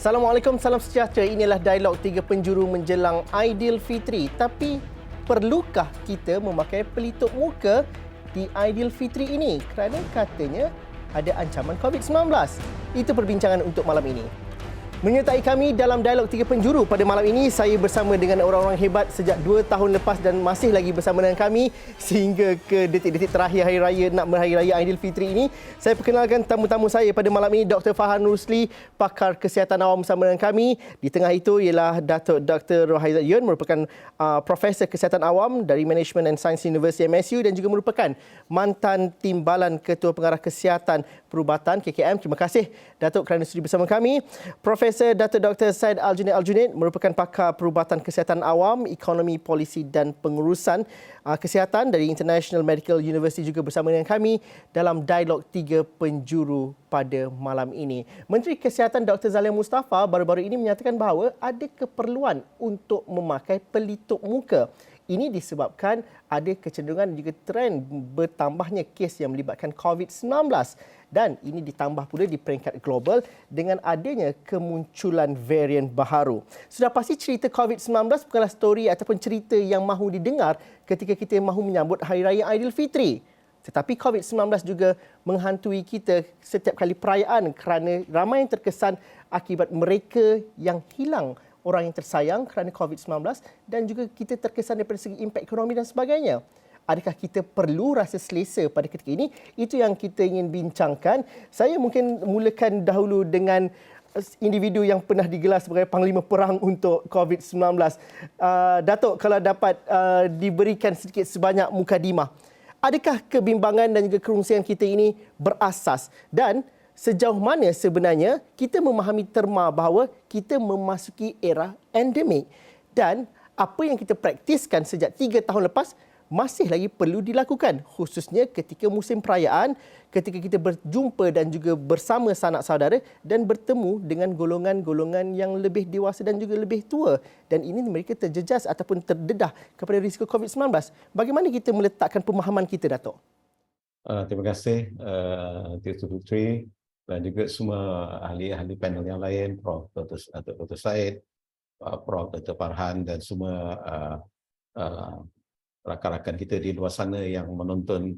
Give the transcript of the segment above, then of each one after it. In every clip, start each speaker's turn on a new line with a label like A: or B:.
A: Assalamualaikum, salam sejahtera. Inilah dialog tiga penjuru menjelang Aidilfitri. Tapi perlukah kita memakai pelitup muka di Aidilfitri ini? Kerana katanya ada ancaman COVID-19. Itu perbincangan untuk malam ini. Menyertai kami dalam dialog tiga penjuru pada malam ini, saya bersama dengan orang-orang hebat sejak 2 tahun lepas dan masih lagi bersama dengan kami sehingga ke detik-detik terakhir hari raya nak berhari raya Aidilfitri ini. Saya perkenalkan tamu-tamu saya pada malam ini, Dr. Farhan Rusli, pakar kesihatan awam bersama dengan kami. Di tengah itu ialah Datuk Dr. Rohaizat Yun, merupakan Profesor Kesihatan Awam dari Management and Science University MSU dan juga merupakan mantan Timbalan Ketua Pengarah Kesihatan Perubatan KKM. Terima kasih Datuk kerana sudi bersama kami. Profesor Datuk Dr. Syed Al-Junaid merupakan pakar perubatan kesihatan awam, ekonomi, polisi dan pengurusan kesihatan dari International Medical University juga bersama dengan kami dalam dialog tiga penjuru pada malam ini. Menteri Kesihatan Dr. Zaliah Mustafa baru-baru ini menyatakan bahawa ada keperluan untuk memakai pelitup muka. Ini disebabkan ada kecenderungan dan juga trend bertambahnya kes yang melibatkan COVID-19 dan ini ditambah pula di peringkat global dengan adanya kemunculan varian baharu. Sudah pasti cerita COVID-19 bukanlah story ataupun cerita yang mahu didengar ketika kita mahu menyambut Hari Raya Aidilfitri. Tetapi COVID-19 juga menghantui kita setiap kali perayaan kerana ramai yang terkesan akibat mereka yang hilang orang yang tersayang kerana COVID-19 dan juga kita terkesan daripada segi impak ekonomi dan sebagainya. Adakah kita perlu rasa selesa pada ketika ini? Itu yang kita ingin bincangkan. Saya mungkin mulakan dahulu dengan individu yang pernah digelar sebagai Panglima Perang untuk COVID-19. Datuk, kalau dapat diberikan sedikit sebanyak mukadimah. Adakah kebimbangan dan juga kerungsian kita ini berasas? Dan sejauh mana sebenarnya kita memahami terma bahawa kita memasuki era endemik dan apa yang kita praktiskan sejak 3 tahun lepas masih lagi perlu dilakukan, khususnya ketika musim perayaan, ketika kita berjumpa dan juga bersama sanak saudara dan bertemu dengan golongan-golongan yang lebih dewasa dan juga lebih tua, dan ini mereka terjejas ataupun terdedah kepada risiko COVID-19. Bagaimana kita meletakkan pemahaman kita, Datuk?
B: Terima kasih Dr. Putri dan juga semua ahli-ahli panel yang lain, Prof. Dr. Syed, Prof. Dr. Farhan dan semua rakan-rakan kita di luar sana yang menonton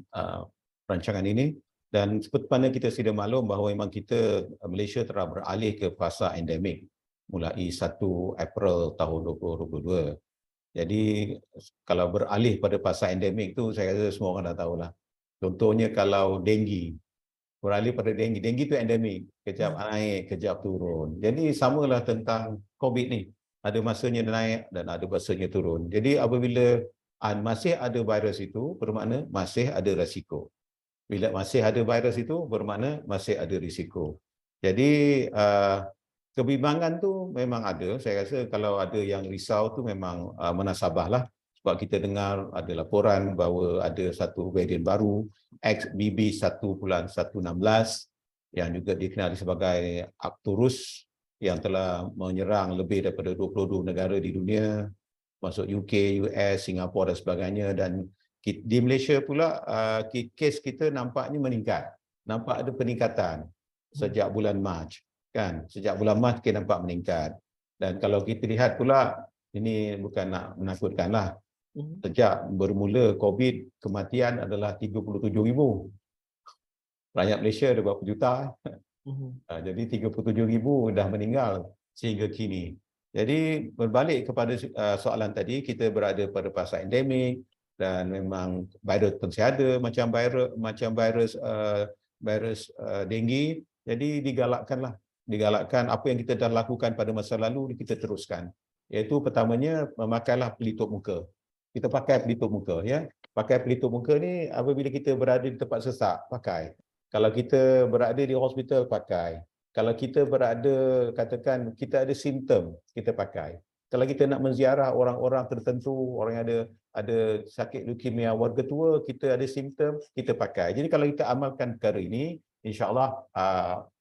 B: rancangan ini. Dan seperti mana kita sudah maklum bahawa memang kita Malaysia telah beralih ke fasa endemik mulai 1 April tahun 2022. Jadi kalau beralih pada fasa endemik tu saya rasa semua orang dah tahulah. Contohnya kalau denggi, beralih pada denggi. Denggi itu endemik, kejap naik, kejap turun. Jadi samalah tentang COVID ni. Ada masanya naik dan ada masanya turun. Jadi apabila masih ada virus itu, bermakna masih ada risiko. Bila masih ada virus itu, bermakna masih ada risiko. Jadi kebimbangan tu memang ada. Saya rasa kalau ada yang risau tu memang menasabahlah. Sebab kita dengar ada laporan bahawa ada satu varian baru, XBB.1.116 yang juga dikenali sebagai Arcturus yang telah menyerang lebih daripada 22 negara di dunia, masuk UK, US, Singapura dan sebagainya. Dan di Malaysia pula kes kita nampaknya meningkat. Nampak ada peningkatan sejak bulan Mac. Kan? Sejak bulan Mac kita nampak meningkat. Dan kalau kita lihat pula, ini bukan nak menakutkanlah. Sejak bermula COVID, kematian adalah 37,000. Rakyat Malaysia ada berapa juta? Jadi 37,000 dah meninggal sehingga kini. Jadi berbalik kepada soalan tadi, kita berada pada fasa endemik dan memang virus masih ada macam virus denggi. Jadi digalakkan apa yang kita dah lakukan pada masa lalu kita teruskan. Iaitu pertamanya memakailah pelitup muka. Kita pakai pelitup muka, ya. Pakai pelitup muka ni apabila kita berada di tempat sesak, pakai. Kalau kita berada di hospital, pakai. Kalau kita berada, katakan kita ada simptom, kita pakai. Kalau kita nak menziarah orang-orang tertentu, orang yang ada sakit leukemia, warga tua, kita ada simptom, kita pakai. Jadi kalau kita amalkan perkara ini, insya-Allah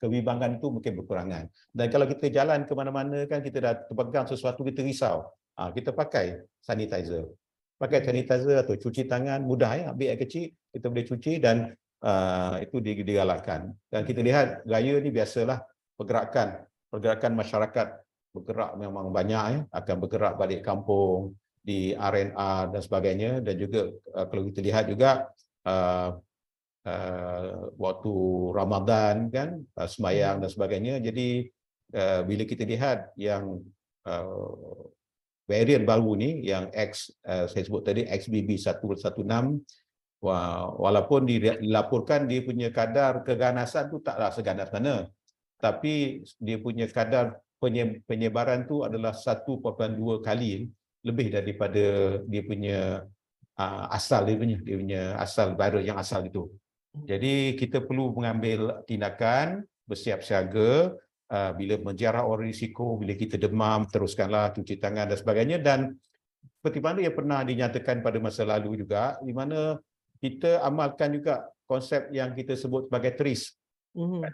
B: kebimbangan itu mungkin berkurangan. Dan kalau kita jalan ke mana-mana kan kita dah terpegang sesuatu, kita risau, kita pakai sanitizer. Pakai sanitizer atau cuci tangan, mudah ya, ambil air kecil, kita boleh cuci dan itu digalakkan. Dan kita lihat gaya ni biasalah pergerakan pergerakan masyarakat bergerak memang banyak, akan bergerak balik kampung, di R&R dan sebagainya, dan juga kalau kita lihat juga waktu Ramadan kan, sembahyang dan sebagainya. Jadi bila kita lihat yang varian baru ni yang saya sebut tadi XBB 116, walaupun dilaporkan dia punya kadar keganasan tu taklah seganas mana, tapi dia punya kadar penyebaran tu adalah 1.2 kali lebih daripada dia punya asal dia punya asal virus yang asal itu. Jadi kita perlu mengambil tindakan, bersiap siaga, bila menjarah orang risiko, bila kita demam, teruskanlah cuci tangan dan sebagainya. Dan seperti mana yang pernah dinyatakan pada masa lalu juga, di mana kita amalkan juga konsep yang kita sebut sebagai TRIS.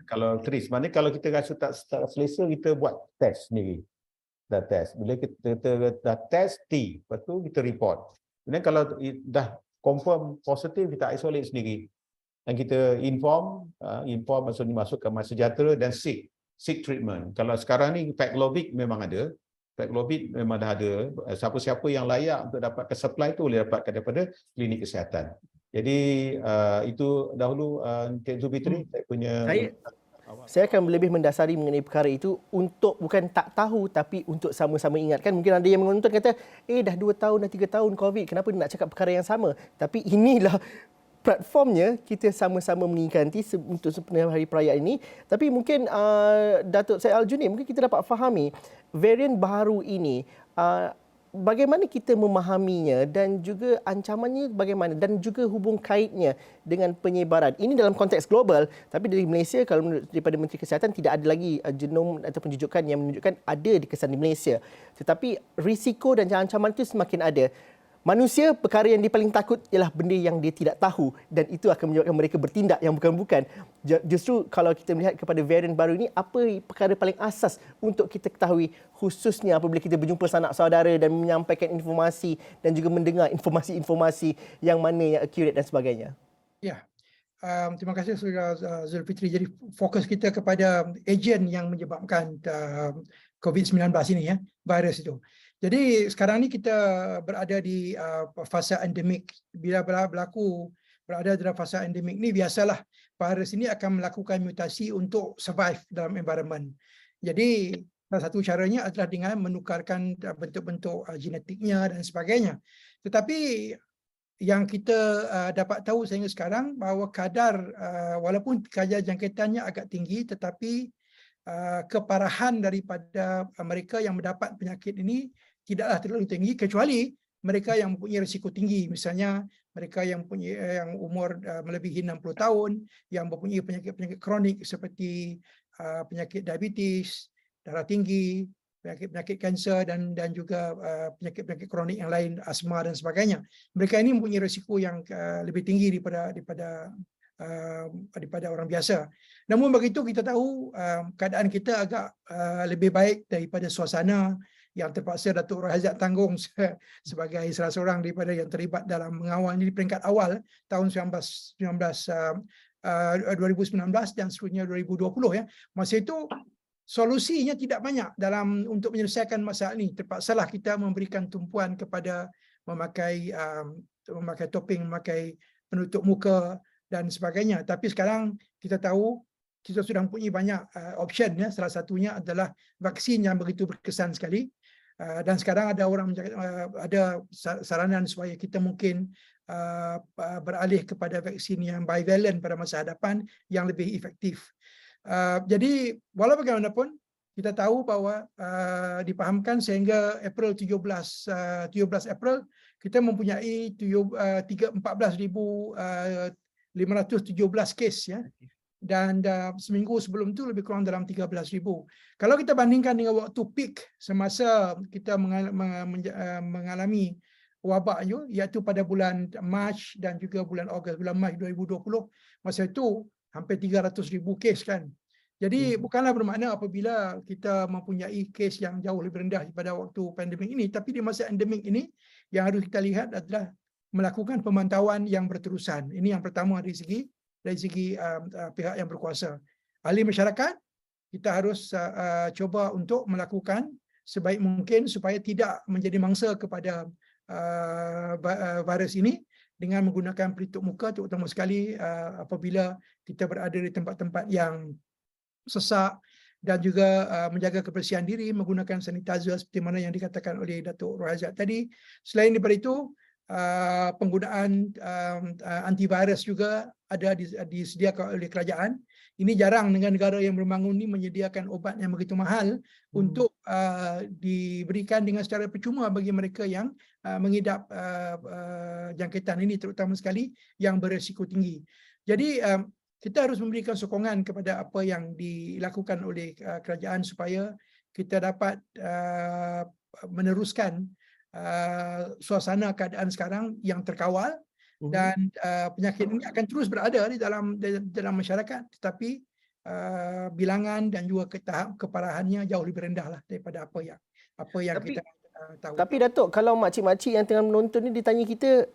B: Kalau TRIS, maknanya kalau kita rasa tak selesa, kita buat test sendiri. Dah test. Bila kita dah test T, lepas tu kita report. Kemudian kalau dah confirm positif, kita isolate sendiri. Dan kita inform maksudnya masuk ke Mas Sejahtera dan seek treatment. Kalau sekarang ni Paxlovid memang ada. Paxlovid memang dah ada. Siapa-siapa yang layak untuk dapatkan supply tu boleh dapatkan daripada klinik kesihatan. Jadi itu dahulu Encik Zulfitri saya punya.
A: Saya akan lebih mendasari mengenai perkara itu untuk bukan tak tahu tapi untuk sama-sama ingatkan. Mungkin ada yang menonton kata, dah 2 tahun dah 3 tahun COVID, kenapa nak cakap perkara yang sama? Tapi inilah platformnya, kita sama-sama mengingati untuk sepenuh hari perayaan ini. Tapi mungkin Datuk Syed Aljunied, mungkin kita dapat fahami varian baru ini, bagaimana kita memahaminya dan juga ancamannya bagaimana dan juga hubung kaitnya dengan penyebaran. Ini dalam konteks global, tapi dari Malaysia, kalau menurut daripada Menteri Kesihatan, tidak ada lagi genom ataupun jujukan yang menunjukkan ada dikesan di Malaysia. Tetapi risiko dan ancaman itu semakin ada. Manusia, perkara yang dia paling takut ialah benda yang dia tidak tahu, dan itu akan menyebabkan mereka bertindak yang bukan-bukan. Justru kalau kita melihat kepada varian baru ini, apa perkara paling asas untuk kita ketahui, khususnya apabila kita berjumpa sanak saudara dan menyampaikan informasi dan juga mendengar informasi-informasi yang mana yang accurate dan sebagainya?
C: Ya, terima kasih Saudara Zulfitri. Jadi fokus kita kepada ejen yang menyebabkan COVID-19 ini, ya, virus itu. Jadi sekarang ni kita berada di fasa endemik. Bila berada dalam fasa endemik ni, biasalah virus ini akan melakukan mutasi untuk survive dalam environment. Jadi salah satu caranya adalah dengan menukarkan bentuk-bentuk genetiknya dan sebagainya. Tetapi yang kita dapat tahu sehingga sekarang bahawa kadar, walaupun kadar jangkitannya agak tinggi, tetapi keparahan daripada mereka yang mendapat penyakit ini tidaklah terlalu tinggi, kecuali mereka yang mempunyai risiko tinggi. Misalnya mereka yang umur melebihi 60 tahun, yang mempunyai penyakit-penyakit kronik seperti penyakit diabetes, darah tinggi, penyakit kanser dan juga penyakit-penyakit kronik yang lain, asma dan sebagainya. Mereka ini mempunyai risiko yang lebih tinggi daripada orang biasa. Namun begitu, kita tahu keadaan kita agak lebih baik daripada suasana yang terpaksa Datuk Razak tanggung sebagai salah seorang daripada yang terlibat dalam mengawal ini di peringkat awal tahun 2019 dan seterusnya 2020, ya. Masa itu solusinya tidak banyak untuk menyelesaikan masalah ini. Terpaksalah kita memberikan tumpuan kepada memakai topeng, memakai penutup muka dan sebagainya. Tapi sekarang kita tahu kita sudah mempunyai banyak option, ya. Salah satunya adalah vaksin yang begitu berkesan sekali. Dan sekarang ada saranan supaya kita mungkin beralih kepada vaksin yang bivalent pada masa hadapan yang lebih efektif. Jadi walau bagaimanapun, kita tahu bahawa dipahamkan sehingga April 17 April kita mempunyai 14,517 kes, ya. Dan seminggu sebelum itu lebih kurang dalam 13,000. Kalau kita bandingkan dengan waktu peak semasa kita mengalami wabak itu, iaitu pada bulan Mac dan juga bulan Ogos, bulan Mac 2020, masa itu hampir 300,000 kes, kan. Jadi bukanlah bermakna apabila kita mempunyai kes yang jauh lebih rendah daripada waktu pandemik ini, tapi di masa endemik ini yang harus kita lihat adalah melakukan pemantauan yang berterusan. Ini yang pertama dari segi pihak yang berkuasa. Ahli masyarakat kita harus cuba untuk melakukan sebaik mungkin supaya tidak menjadi mangsa kepada virus ini dengan menggunakan pelitup muka, terutama sekali apabila kita berada di tempat-tempat yang sesak, dan juga menjaga kebersihan diri, menggunakan sanitizer seperti mana yang dikatakan oleh Datuk Rohazat tadi. Selain daripada itu, penggunaan antivirus juga ada disediakan oleh kerajaan. Ini jarang negara-negara yang berbangun ini menyediakan obat yang begitu mahal untuk diberikan dengan secara percuma bagi mereka yang mengidap jangkitan ini, terutama sekali yang berisiko tinggi. Jadi kita harus memberikan sokongan kepada apa yang dilakukan oleh kerajaan supaya kita dapat meneruskan suasana keadaan sekarang yang terkawal, dan penyakit ini akan terus berada di dalam masyarakat, tetapi bilangan dan juga tahap keparahannya jauh lebih rendah lah daripada apa yang kita tahu.
A: Tapi Datuk, kalau makcik-makcik yang tengah menonton ni ditanya kita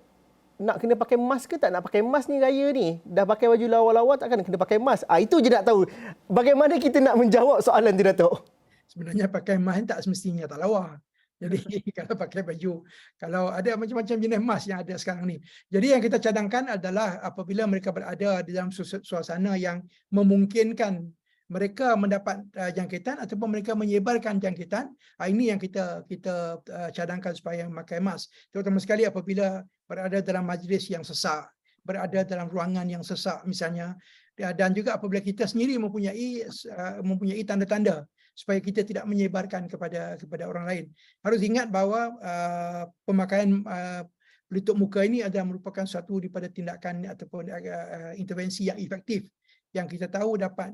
A: nak kena pakai mask ke tak nak pakai mask ni raya ni? Dah pakai baju lawa-lawa takkan kena pakai mask? Itu je nak tahu. Bagaimana kita nak menjawab soalan tu, Datuk?
C: Sebenarnya pakai mask tak semestinya tak lawa. Jadi kalau pakai baju, kalau ada macam-macam jenis mask yang ada sekarang ni. Jadi yang kita cadangkan adalah apabila mereka berada di dalam suasana yang memungkinkan mereka mendapat jangkitan ataupun mereka menyebarkan jangkitan, ini yang kita cadangkan supaya memakai mask. Terutama sekali apabila berada dalam majlis yang sesak, berada dalam ruangan yang sesak misalnya, dan juga apabila kita sendiri mempunyai tanda-tanda supaya kita tidak menyebarkan kepada orang lain. Harus ingat bahawa pemakaian pelitup muka ini adalah merupakan suatu daripada tindakan ataupun intervensi yang efektif yang kita tahu dapat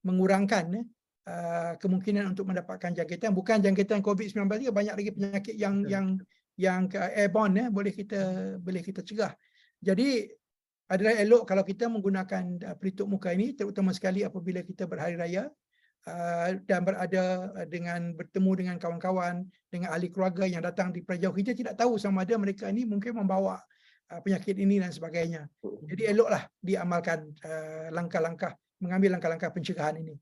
C: mengurangkan kemungkinan untuk mendapatkan jangkitan. Bukan jangkitan COVID-19, banyak lagi penyakit yang airborne boleh kita cegah. Jadi adalah elok kalau kita menggunakan pelitup muka ini, terutama sekali apabila kita berhari raya dan bertemu dengan kawan-kawan, dengan ahli keluarga yang datang di jauh. Kita tidak tahu sama ada mereka ini mungkin membawa penyakit ini dan sebagainya. Jadi eloklah diamalkan mengambil langkah-langkah pencegahan ini.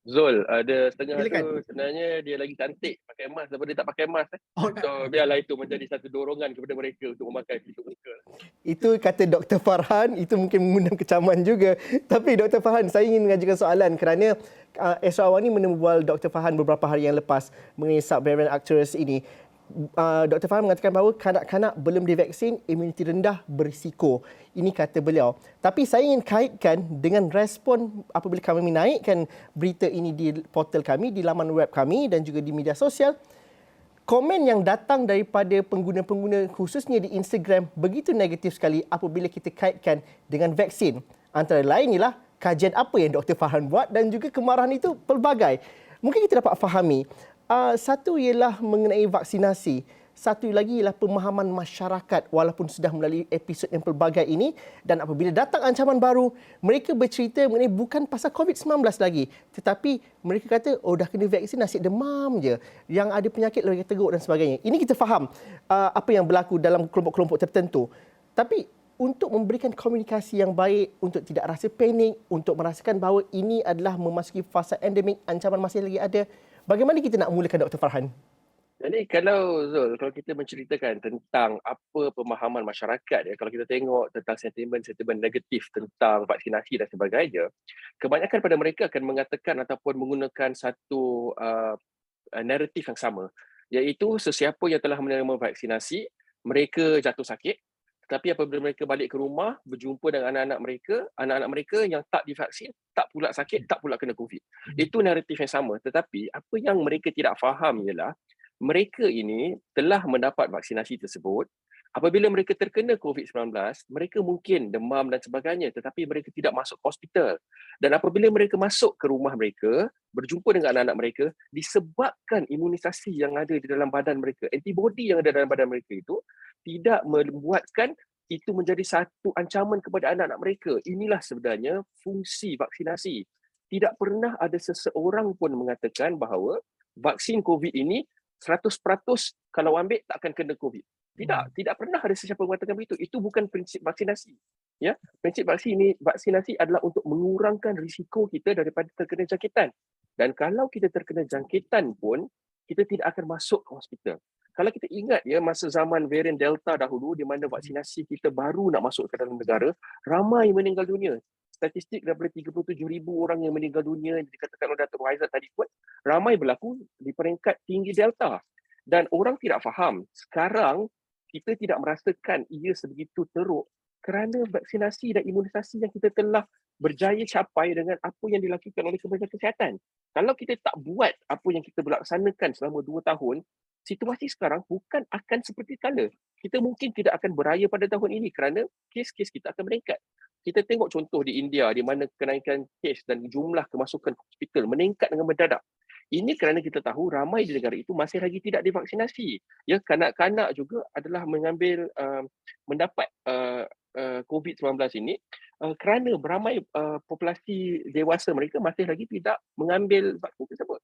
D: Zul, ada setengah
A: Silakan.
D: tu sebenarnya dia lagi cantik pakai mask daripada dia tak pakai mask. So biarlah itu menjadi satu dorongan kepada mereka untuk memakai pelitup muka.
A: Itu kata Dr. Farhan, itu mungkin mengundang kecaman juga. Tapi Dr. Farhan, saya ingin mengajukan soalan kerana Esra Awang ni menembual Dr. Farhan beberapa hari yang lepas mengenai subvariant Arcturus ini. Dr. Farhan mengatakan bahawa kanak-kanak belum divaksin, imuniti rendah berisiko. Ini kata beliau. Tapi saya ingin kaitkan dengan respon apabila kami menaikkan berita ini di portal kami, di laman web kami dan juga di media sosial. Komen yang datang daripada pengguna-pengguna khususnya di Instagram begitu negatif sekali apabila kita kaitkan dengan vaksin. Antara lain ialah kajian apa yang Dr. Farhan buat dan juga kemarahan itu pelbagai. Mungkin kita dapat fahami. Satu ialah mengenai vaksinasi. Satu lagi ialah pemahaman masyarakat walaupun sudah melalui episod yang pelbagai ini, dan apabila datang ancaman baru, mereka bercerita mengenai bukan pasal COVID-19 lagi, tetapi mereka kata dah kena vaksin nasib demam je, yang ada penyakit lagi teruk dan sebagainya. Ini kita faham apa yang berlaku dalam kelompok-kelompok tertentu. Tapi untuk memberikan komunikasi yang baik, untuk tidak rasa panik, untuk merasakan bahawa ini adalah memasuki fasa endemik, ancaman masih lagi ada, bagaimana kita nak mulakan Dr. Farhan?
D: Jadi kalau Zul, kalau kita menceritakan tentang apa pemahaman masyarakat, kalau kita tengok tentang sentimen-sentimen negatif tentang vaksinasi dan sebagainya, kebanyakan pada mereka akan mengatakan ataupun menggunakan satu naratif yang sama, iaitu sesiapa yang telah menerima vaksinasi, mereka jatuh sakit, tetapi apabila mereka balik ke rumah, berjumpa dengan anak-anak mereka yang tak divaksin, tak pula sakit, tak pula kena COVID. Itu naratif yang sama. Tetapi apa yang mereka tidak faham ialah mereka ini telah mendapat vaksinasi tersebut. Apabila mereka terkena COVID-19, mereka mungkin demam dan sebagainya, tetapi mereka tidak masuk hospital. Dan apabila mereka masuk ke rumah mereka, berjumpa dengan anak-anak mereka, disebabkan imunisasi yang ada di dalam badan mereka, antibodi yang ada dalam badan mereka itu, tidak membuatkan itu menjadi satu ancaman kepada anak-anak mereka. Inilah sebenarnya fungsi vaksinasi. Tidak pernah ada seseorang pun mengatakan bahawa vaksin COVID ini 100% kalau ambil tak akan kena COVID. Tidak pernah ada sesiapa mengatakan begitu. Itu bukan prinsip vaksinasi. Ya, prinsip vaksinasi adalah untuk mengurangkan risiko kita daripada terkena jangkitan. Dan kalau kita terkena jangkitan pun, kita tidak akan masuk ke hospital. Kalau kita ingat ya, masa zaman varian Delta dahulu, di mana vaksinasi kita baru nak masuk ke dalam negara, ramai meninggal dunia. Statistik daripada 37,000 orang yang meninggal dunia, yang dikatakan oleh Dr. Haizat tadi pun, ramai berlaku di peringkat tinggi Delta. Dan orang tidak faham, sekarang kita tidak merasakan ia sebegitu teruk kerana vaksinasi dan imunisasi yang kita telah berjaya capai dengan apa yang dilakukan oleh Kementerian Kesihatan. Kalau kita tak buat apa yang kita laksanakan selama 2 tahun, situasi sekarang bukan akan seperti kala. Kita mungkin tidak akan beraya pada tahun ini kerana kes-kes kita akan meningkat. Kita tengok contoh di India di mana kenaikan kes dan jumlah kemasukan hospital meningkat dengan mendadak. Ini kerana kita tahu ramai di negara itu masih lagi tidak divaksinasi. Ya, kanak-kanak juga adalah mendapat COVID-19 ini kerana beramai populasi dewasa mereka masih lagi tidak mengambil vaksin tersebut.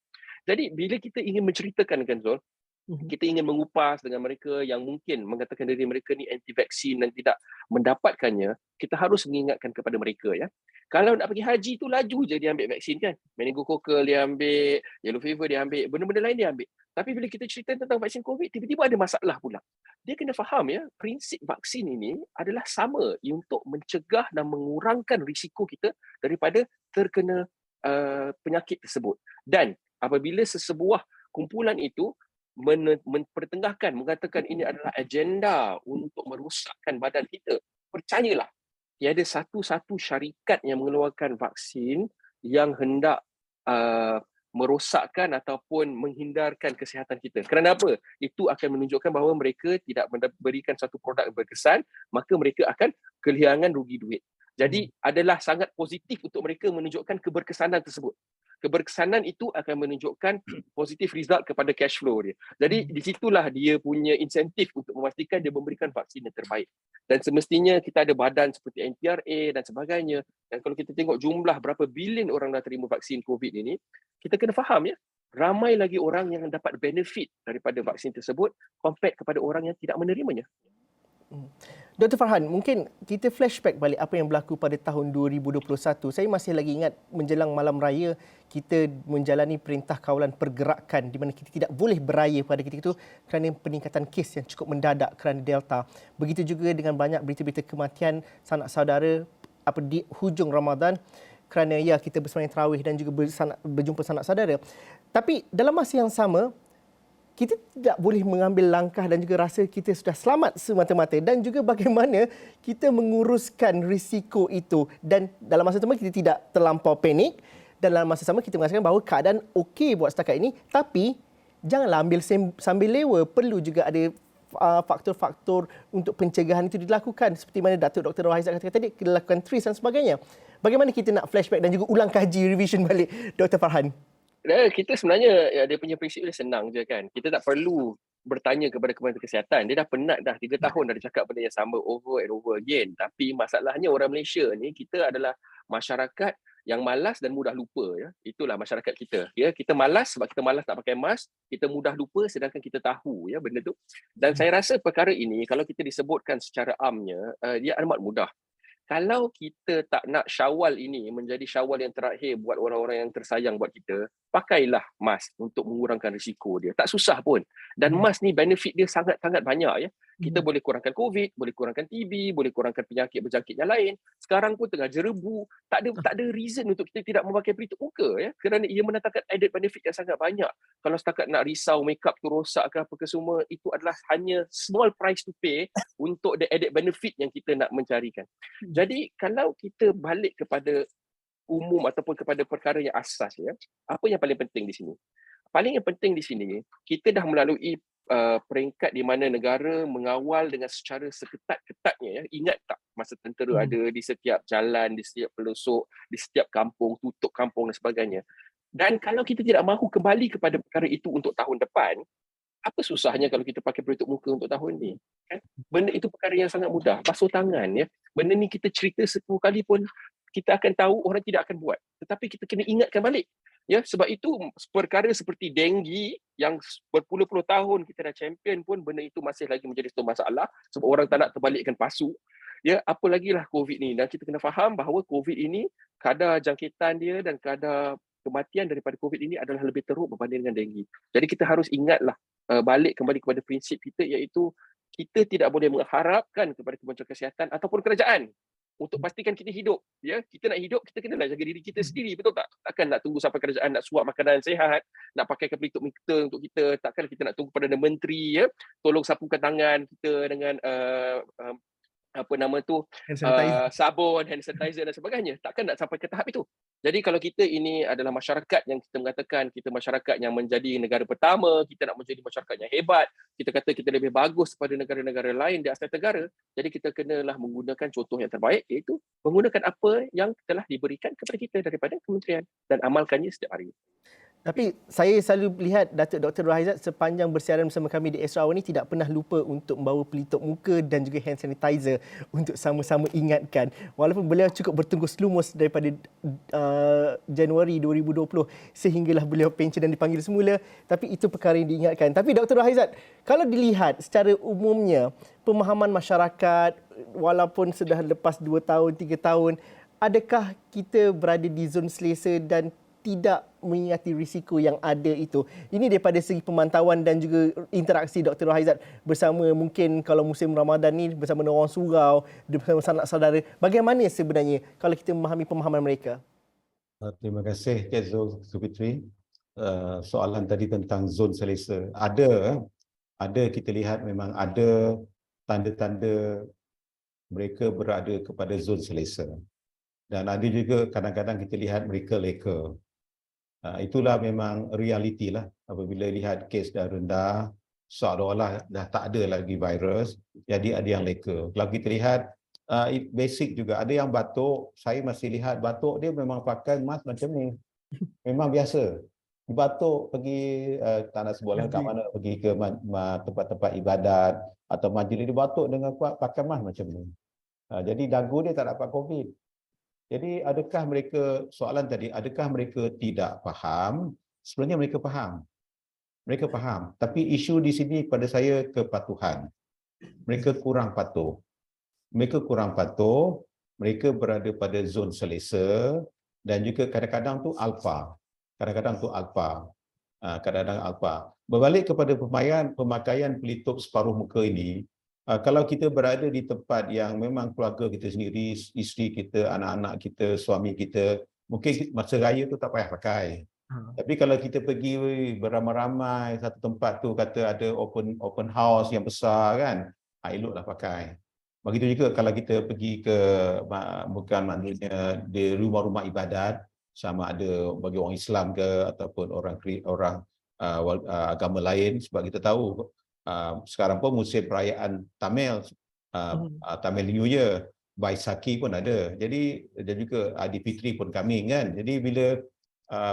D: Jadi bila kita ingin menceritakan kan Zul, kita ingin mengupas dengan mereka yang mungkin mengatakan diri mereka ni anti vaksin dan tidak mendapatkannya, kita harus mengingatkan kepada mereka ya. Kalau nak pergi haji tu laju je dia ambil vaksin kan. Meningococcal dia ambil, yellow fever dia ambil, benda-benda lain dia ambil. Tapi bila kita cerita tentang vaksin COVID, tiba-tiba ada masalah pula. Dia kena faham ya, prinsip vaksin ini adalah sama untuk mencegah dan mengurangkan risiko kita daripada terkena penyakit tersebut. Dan apabila sesebuah kumpulan itu mempertengahkan, mengatakan ini adalah agenda untuk merosakkan badan kita, percayalah, tiada satu-satu syarikat yang mengeluarkan vaksin yang hendak merosakkan ataupun menghindarkan kesihatan kita. Kerana apa? Itu akan menunjukkan bahawa mereka tidak memberikan satu produk yang berkesan, maka mereka akan kehilangan rugi duit. Jadi adalah sangat positif untuk mereka menunjukkan keberkesanan tersebut. Keberkesanan itu akan menunjukkan positif result kepada cash flow dia. Jadi di situlah dia punya insentif untuk memastikan dia memberikan vaksin yang terbaik. Dan semestinya kita ada badan seperti NPRA dan sebagainya. Dan kalau kita tengok jumlah berapa bilion orang dah terima vaksin COVID ini, kita kena faham ya, ramai lagi orang yang dapat benefit daripada vaksin tersebut compared kepada orang yang tidak menerimanya.
A: Dr. Farhan, mungkin kita flashback balik apa yang berlaku pada tahun 2021. Saya masih lagi ingat menjelang malam raya kita menjalani perintah kawalan pergerakan di mana kita tidak boleh beraya pada ketika itu kerana peningkatan kes yang cukup mendadak kerana Delta. Begitu juga dengan banyak berita-berita kematian sanak saudara di hujung Ramadan kerana ya kita bersembahyang tarawih dan juga berjumpa sanak saudara. Tapi dalam masa yang sama, kita tidak boleh mengambil langkah dan juga rasa kita sudah selamat semata-mata dan juga bagaimana kita menguruskan risiko itu dan dalam masa sama kita tidak terlampau panik dan dalam masa sama kita mengatakan bahawa keadaan okey buat setakat ini, tapi janganlah ambil sambil lewa, perlu juga ada faktor-faktor untuk pencegahan itu dilakukan seperti mana Dr. Haizat katakan tadi, kita lakukan trace dan sebagainya. Bagaimana kita nak flashback dan juga ulang kaji revision balik Dr. Farhan?
D: Kita sebenarnya dia punya prinsip dia senang je kan. Kita tak perlu bertanya kepada Kementerian Kesihatan. Dia dah penat dah 3 tahun dah dia cakap benda yang sama over and over again. Tapi masalahnya orang Malaysia ni, kita adalah masyarakat yang malas dan mudah lupa ya. Itulah masyarakat kita. Ya, kita malas sebab kita malas nak pakai mask, kita mudah lupa sedangkan kita tahu ya benda tu. Dan saya rasa perkara ini kalau kita disebutkan secara amnya, dia amat mudah. Kalau kita tak nak Syawal ini menjadi Syawal yang terakhir buat orang-orang yang tersayang buat kita, pakailah mask untuk mengurangkan risiko dia. Tak susah pun. Dan mask ni benefit dia sangat-sangat banyak ya. Kita boleh kurangkan COVID, boleh kurangkan TB, boleh kurangkan penyakit berjangkit yang lain. Sekarang pun tengah jerebu, tak ada reason untuk kita tidak memakai pelitup muka ya. Kerana ia mendatangkan added benefit yang sangat banyak. Kalau setakat nak risau makeup tu rosak ke apa ke semua, itu adalah hanya small price to pay untuk the added benefit yang kita nak mencarikan. Jadi kalau kita balik kepada umum ataupun kepada perkara yang asas ya, apa yang paling penting di sini? Paling yang penting di sini, kita dah melalui peringkat di mana negara mengawal dengan secara seketat-ketatnya ya. Ingat tak masa tentera ada di setiap jalan, di setiap pelosok, di setiap kampung, tutup kampung dan sebagainya. Dan kalau kita tidak mahu kembali kepada perkara itu untuk tahun depan, apa susahnya kalau kita pakai pelitup muka untuk tahun ni? Kan? Benda itu perkara yang sangat mudah. Basuh tangan ya. Benda ni kita cerita 10 kali pun kita akan tahu orang tidak akan buat. Tetapi kita kena ingatkan balik. Ya, sebab itu perkara seperti denggi yang berpuluh-puluh tahun kita dah champion pun benda itu masih lagi menjadi satu masalah sebab orang tak nak terbalikkan pasu. Ya, apa lagi lah COVID ni. Dan kita kena faham bahawa COVID ini, kadar jangkitan dia dan kadar kematian daripada COVID ini adalah lebih teruk berbanding dengan denggi. Jadi kita harus ingatlah balik kembali kepada prinsip kita, iaitu kita tidak boleh mengharapkan kepada Kementerian Kesihatan ataupun kerajaan untuk pastikan kita hidup. Ya, kita nak hidup, kita kenalah jaga diri kita sendiri, betul tak? Takkan nak tunggu sampai kerajaan nak suap makanan sihat, nak pakaikan pelitup kita untuk kita. Takkan kita nak tunggu Perdana Menteri tolong sapukan tangan kita dengan sabun, hand sanitizer dan sebagainya. Takkan nak sampai ke tahap itu. Jadi kalau kita ini adalah masyarakat yang kita mengatakan kita masyarakat yang menjadi negara pertama, kita nak menjadi masyarakat yang hebat, kita kata kita lebih bagus pada negara-negara lain di Asia Tenggara, jadi kita kenalah menggunakan contoh yang terbaik, iaitu menggunakan apa yang telah diberikan kepada kita daripada kementerian dan amalkannya setiap hari.
A: Tapi saya selalu lihat Datuk Dr. Rohaizat sepanjang bersiaran bersama kami di Astro Hour ni tidak pernah lupa untuk membawa pelitup muka dan juga hand sanitizer untuk sama-sama ingatkan. Walaupun beliau cukup bertungkus lumus daripada Januari 2020 sehinggalah beliau pencen dan dipanggil semula, tapi itu perkara yang diingatkan. Tapi Dr. Rohaizat, kalau dilihat secara umumnya pemahaman masyarakat walaupun sudah lepas 2 tahun, 3 tahun, adakah kita berada di zon selesa dan tidak mengingati risiko yang ada itu? Ini daripada segi pemantauan dan juga interaksi Dr. Rohaizat bersama, mungkin kalau musim Ramadan ni bersama dengan orang surau, bersama sanak saudara. Bagaimana sebenarnya kalau kita memahami pemahaman mereka?
B: Terima kasih Cik Zulkifli. Soalan tadi tentang zon selesa. Ada kita lihat memang ada tanda-tanda mereka berada kepada zon selesa. Dan ada juga kadang-kadang kita lihat mereka leka. Itulah memang realiti lah. Apabila lihat kes dah rendah, seolah-olah dah tak ada lagi virus, jadi ada yang leka. Kalau kita lihat basic juga, ada yang batuk, saya masih lihat batuk dia memang pakai mask macam ni. Memang biasa. Batuk pergi tak nak sebuah kat mana, pergi ke tempat-tempat ibadat atau majlis, dia batuk dengan kuat pakai mask macam ni. Jadi dagu dia tak dapat COVID. Jadi adakah mereka, soalan tadi, adakah mereka tidak faham? Sebenarnya mereka faham. Mereka faham. Tapi isu di sini pada saya kepatuhan. Mereka kurang patuh. Mereka kurang patuh, mereka berada pada zon selesa dan juga kadang-kadang tu alfa. Kadang-kadang tu alfa. Kadang-kadang alfa. Berbalik kepada pemakaian pelitup separuh muka ini, kalau kita berada di tempat yang memang keluarga kita sendiri, isteri kita, anak-anak kita, suami kita, mungkin masa raya tu tak payah pakai. Tapi kalau kita pergi beramai-ramai satu tempat tu, kata ada open house yang besar kan, eloklah pakai. Begitu juga kalau kita pergi ke, bukan maknanya di rumah-rumah ibadat, sama ada bagi orang Islam ke ataupun orang agama lain, sebab kita tahu sekarang pun musim perayaan Tamil, Tamil New Year, Baisakhi pun ada. Jadi dan juga Aidilfitri pun coming kan. Jadi bila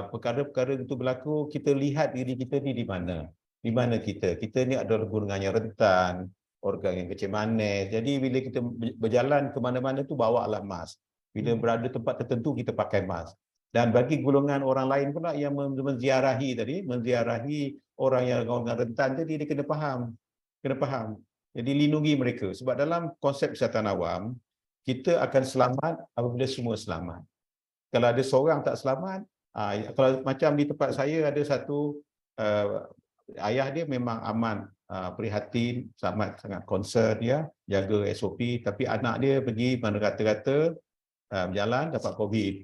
B: perkara-perkara itu berlaku, kita lihat diri kita ni di mana. Di mana kita? Kita ni adalah golongan yang rentan, orang yang kecil manis. Jadi bila kita berjalan ke mana-mana tu bawalah mask. Bila berada tempat tertentu kita pakai mask. Dan bagi golongan orang lain pula yang menziarahi orang yang rentan tadi, dia kena faham. Jadi lindungi mereka. Sebab dalam konsep kesihatan awam, kita akan selamat apabila semua selamat. Kalau ada seorang tak selamat, kalau macam di tempat saya ada satu ayah dia memang aman, prihatin, sangat concern dia, jaga SOP, tapi anak dia pergi mana rata-rata berjalan dapat COVID.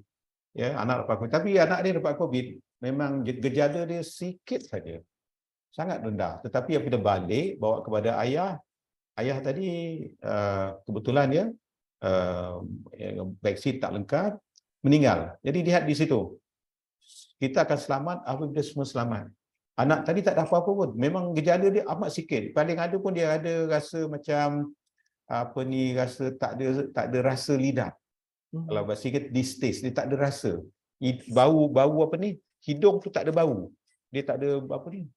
B: Ya, anak dapat COVID. Tapi anak dia dapat COVID, memang gejala dia sikit saja. Sangat rendah. Tetapi apabila balik bawa kepada ayah tadi kebetulan dia vaksin tak lengkap, meninggal. Jadi lihat di situ. Kita akan selamat apabila semua selamat. Anak tadi tak ada apa-apa pun. Memang gejala dia amat sikit. Paling ada pun dia ada rasa macam rasa tak ada rasa lidah. Kalau bahasa kita distaste, dia tak ada rasa. Bau hidung tu tak ada bau. Dia tak ada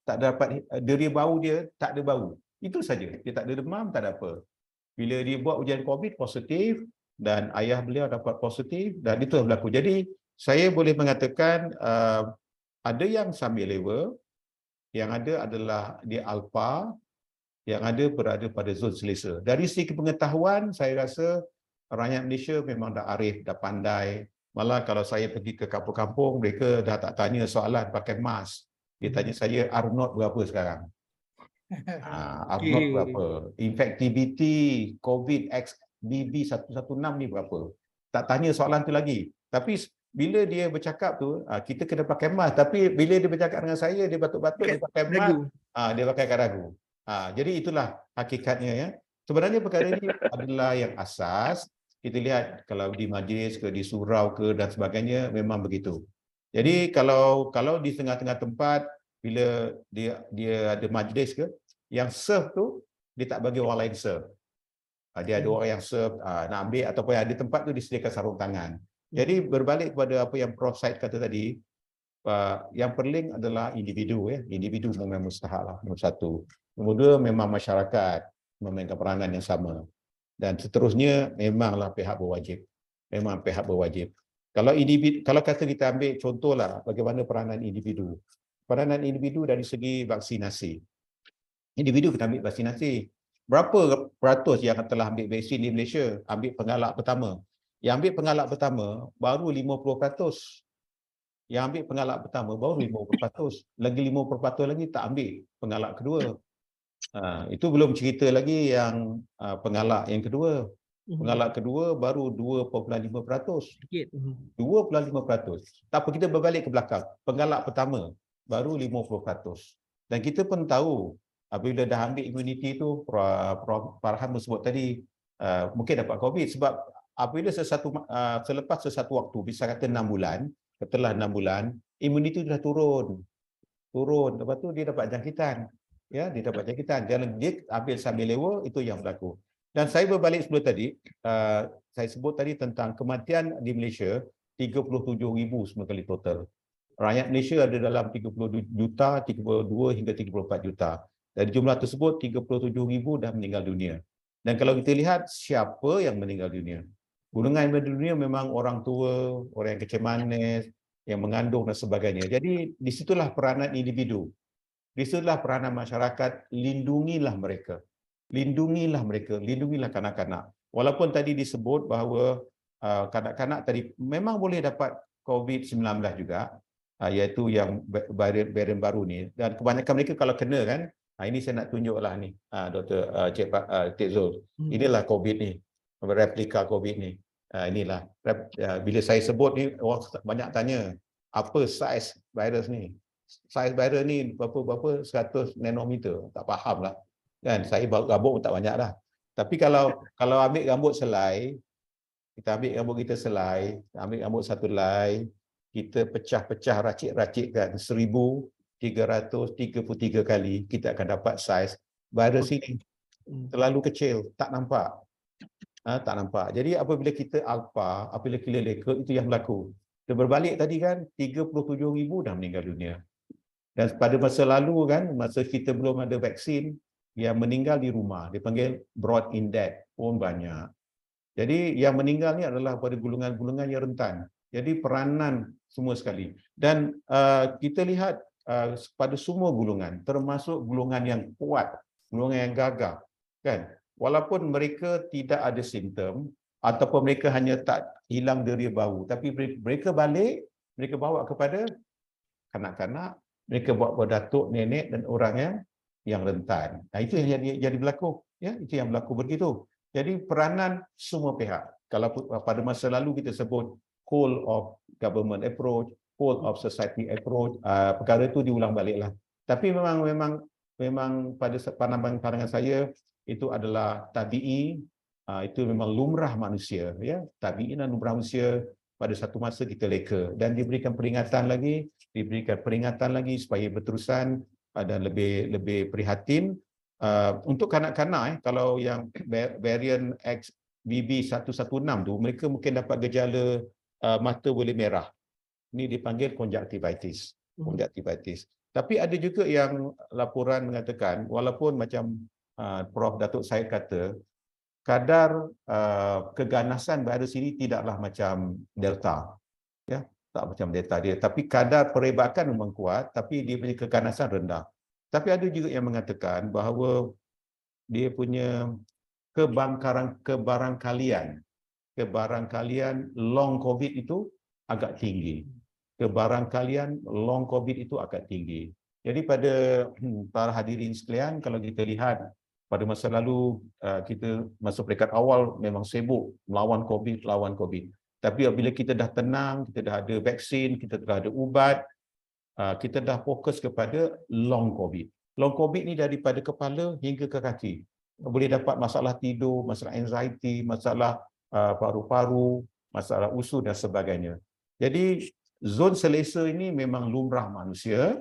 B: tak dapat deri bau dia tak ada bau. Itu saja. Dia tak ada demam, tak ada apa. Bila dia buat ujian COVID positif dan ayah beliau dapat positif dan itu yang berlaku. Jadi saya boleh mengatakan ada yang sambil level, yang ada adalah dia alfa, yang ada berada pada zon selesa. Dari segi pengetahuan saya rasa rakyat Malaysia memang dah arif, dah pandai. Malah kalau saya pergi ke kampung-kampung, mereka dah tak tanya soalan pakai mask. Dia tanya saya, R0 berapa sekarang? R0 berapa? Infectivity COVID XBB 116 ni berapa? Tak tanya soalan tu lagi. Tapi bila dia bercakap tu, kita kena pakai mask. Tapi bila dia bercakap dengan saya, dia batuk-batuk, dia pakai mask, dia pakai ragu. Jadi itulah hakikatnya ya. Sebenarnya perkara ini adalah yang asas. Kita lihat kalau di majlis ke, di surau ke dan sebagainya, memang begitu. Jadi kalau di tengah-tengah tempat, bila dia ada majlis ke, yang serve tu, dia tak bagi orang lain serve. Dia ada orang yang serve, nak ambil ataupun ada tempat tu disediakan sarung tangan. Jadi berbalik kepada apa yang Prof Said kata tadi, yang paling adalah individu. Individu memang mustahak lah, nombor satu. Nombor dua, memang masyarakat memainkan peranan yang sama. Dan seterusnya, memanglah pihak berwajib. Memang pihak berwajib. Kalau kata kita ambil contohlah bagaimana peranan individu. Peranan individu dari segi vaksinasi. Individu kita ambil vaksinasi. Berapa peratus yang telah ambil vaksin di Malaysia, ambil pengalak pertama? Yang ambil pengalak pertama, baru 50%. Yang ambil pengalak pertama, baru 50%. Lagi 50% lagi tak ambil pengalak kedua. Itu belum cerita lagi yang pengalak yang kedua. Pengalak kedua baru 2.5%. 2.5%. Tak apa, kita berbalik ke belakang. Pengalak pertama baru 50%. Dan kita pun tahu apabila dah ambil imuniti tu, Prof Farhan sebut tadi, mungkin dapat COVID sebab apabila selepas sesuatu waktu, bisa kata 6 bulan, setelah 6 bulan, imuniti dah turun. Lepas tu dia dapat jangkitan. Ya, dia dapat jangkitan. Jangan dia ambil sambil lewa, itu yang berlaku. Dan saya berbalik sebelum tadi, saya sebut tadi tentang kematian di Malaysia 37,000 semua kali total. Rakyat Malaysia ada dalam 30 juta, 32 hingga 34 juta. Dari jumlah tersebut 37,000 dah meninggal dunia. Dan kalau kita lihat siapa yang meninggal dunia, golongan yang meninggal dunia memang orang tua, orang yang kecil manis, yang mengandung dan sebagainya. Jadi disitulah peranan individu. Disitulah peranan masyarakat, lindungilah mereka. Lindungilah kanak-kanak. Walaupun tadi disebut bahawa kanak-kanak tadi memang boleh dapat COVID-19 juga, iaitu yang varian baru ni. Dan kebanyakan mereka kalau kena kan, ini saya nak tunjuklah ni, Dr. Cik Zul. Inilah COVID ni, replika COVID ni. Inilah. Bila saya sebut ni, orang banyak tanya, apa saiz virus ni? Saiz virus ni berapa 100 nanometer. Tak faham lah. Kan, saya rambut pun tak banyak dah. Tapi kalau ambil rambut selai, kita ambil rambut kita selai, ambil rambut satu helai, kita pecah-pecah, racik-racikkan 1,333 kali, kita akan dapat saiz virus ini. Terlalu kecil, tak nampak. Tak nampak. Jadi apabila kita alpha, apabila kita leka, itu yang berlaku. Dan berbalik tadi kan, 37,000 dah meninggal dunia. Dan pada masa lalu kan, masa kita belum ada vaksin, yang meninggal di rumah, dipanggil brought in death, pun banyak. Jadi yang meninggal ni adalah pada golongan-golongan yang rentan. Jadi peranan semua sekali. Dan kita lihat pada semua golongan, termasuk golongan yang kuat, golongan yang gagah, kan? Walaupun mereka tidak ada simptom ataupun mereka hanya tak hilang deri bau, tapi mereka balik, mereka bawa kepada kanak-kanak, mereka bawa kepada datuk, nenek dan orang yang rentan. Itu yang jadi berlaku, ya, itu yang berlaku begitu. Jadi peranan semua pihak. Kalau pada masa lalu kita sebut whole of government approach, whole of society approach, perkara itu diulang baliklah. Tapi memang pada pandangan saya itu adalah tabi'i, itu memang lumrah manusia, ya. Tabi'i dan lumrah manusia, pada satu masa kita leka dan diberikan peringatan lagi supaya berterusan dan lebih prihatin. Untuk kanak-kanak, kalau yang varian XBB 116 tu, mereka mungkin dapat gejala mata boleh merah. Ini dipanggil konjaktivitis. Tapi ada juga yang laporan mengatakan, walaupun macam Prof Datuk Syed kata, kadar keganasan virus ini tidaklah macam Delta, ya, tak macam Delta dia, tapi kadar perebakan memang kuat, tapi dia punya keganasan rendah. Tapi ada juga yang mengatakan bahawa dia punya kebarangkalian kebarangkalian long COVID itu agak tinggi. Kebarangkalian long COVID itu agak tinggi. Jadi pada para hadirin sekalian, kalau kita lihat pada masa lalu kita masa peringkat awal memang sibuk melawan COVID. Tapi apabila kita dah tenang, kita dah ada vaksin, kita dah ada ubat, kita dah fokus kepada long COVID. Long COVID ni daripada kepala hingga ke kaki. Boleh dapat masalah tidur, masalah anxiety, masalah paru-paru, masalah usus dan sebagainya. Jadi zon selesa ini memang lumrah manusia,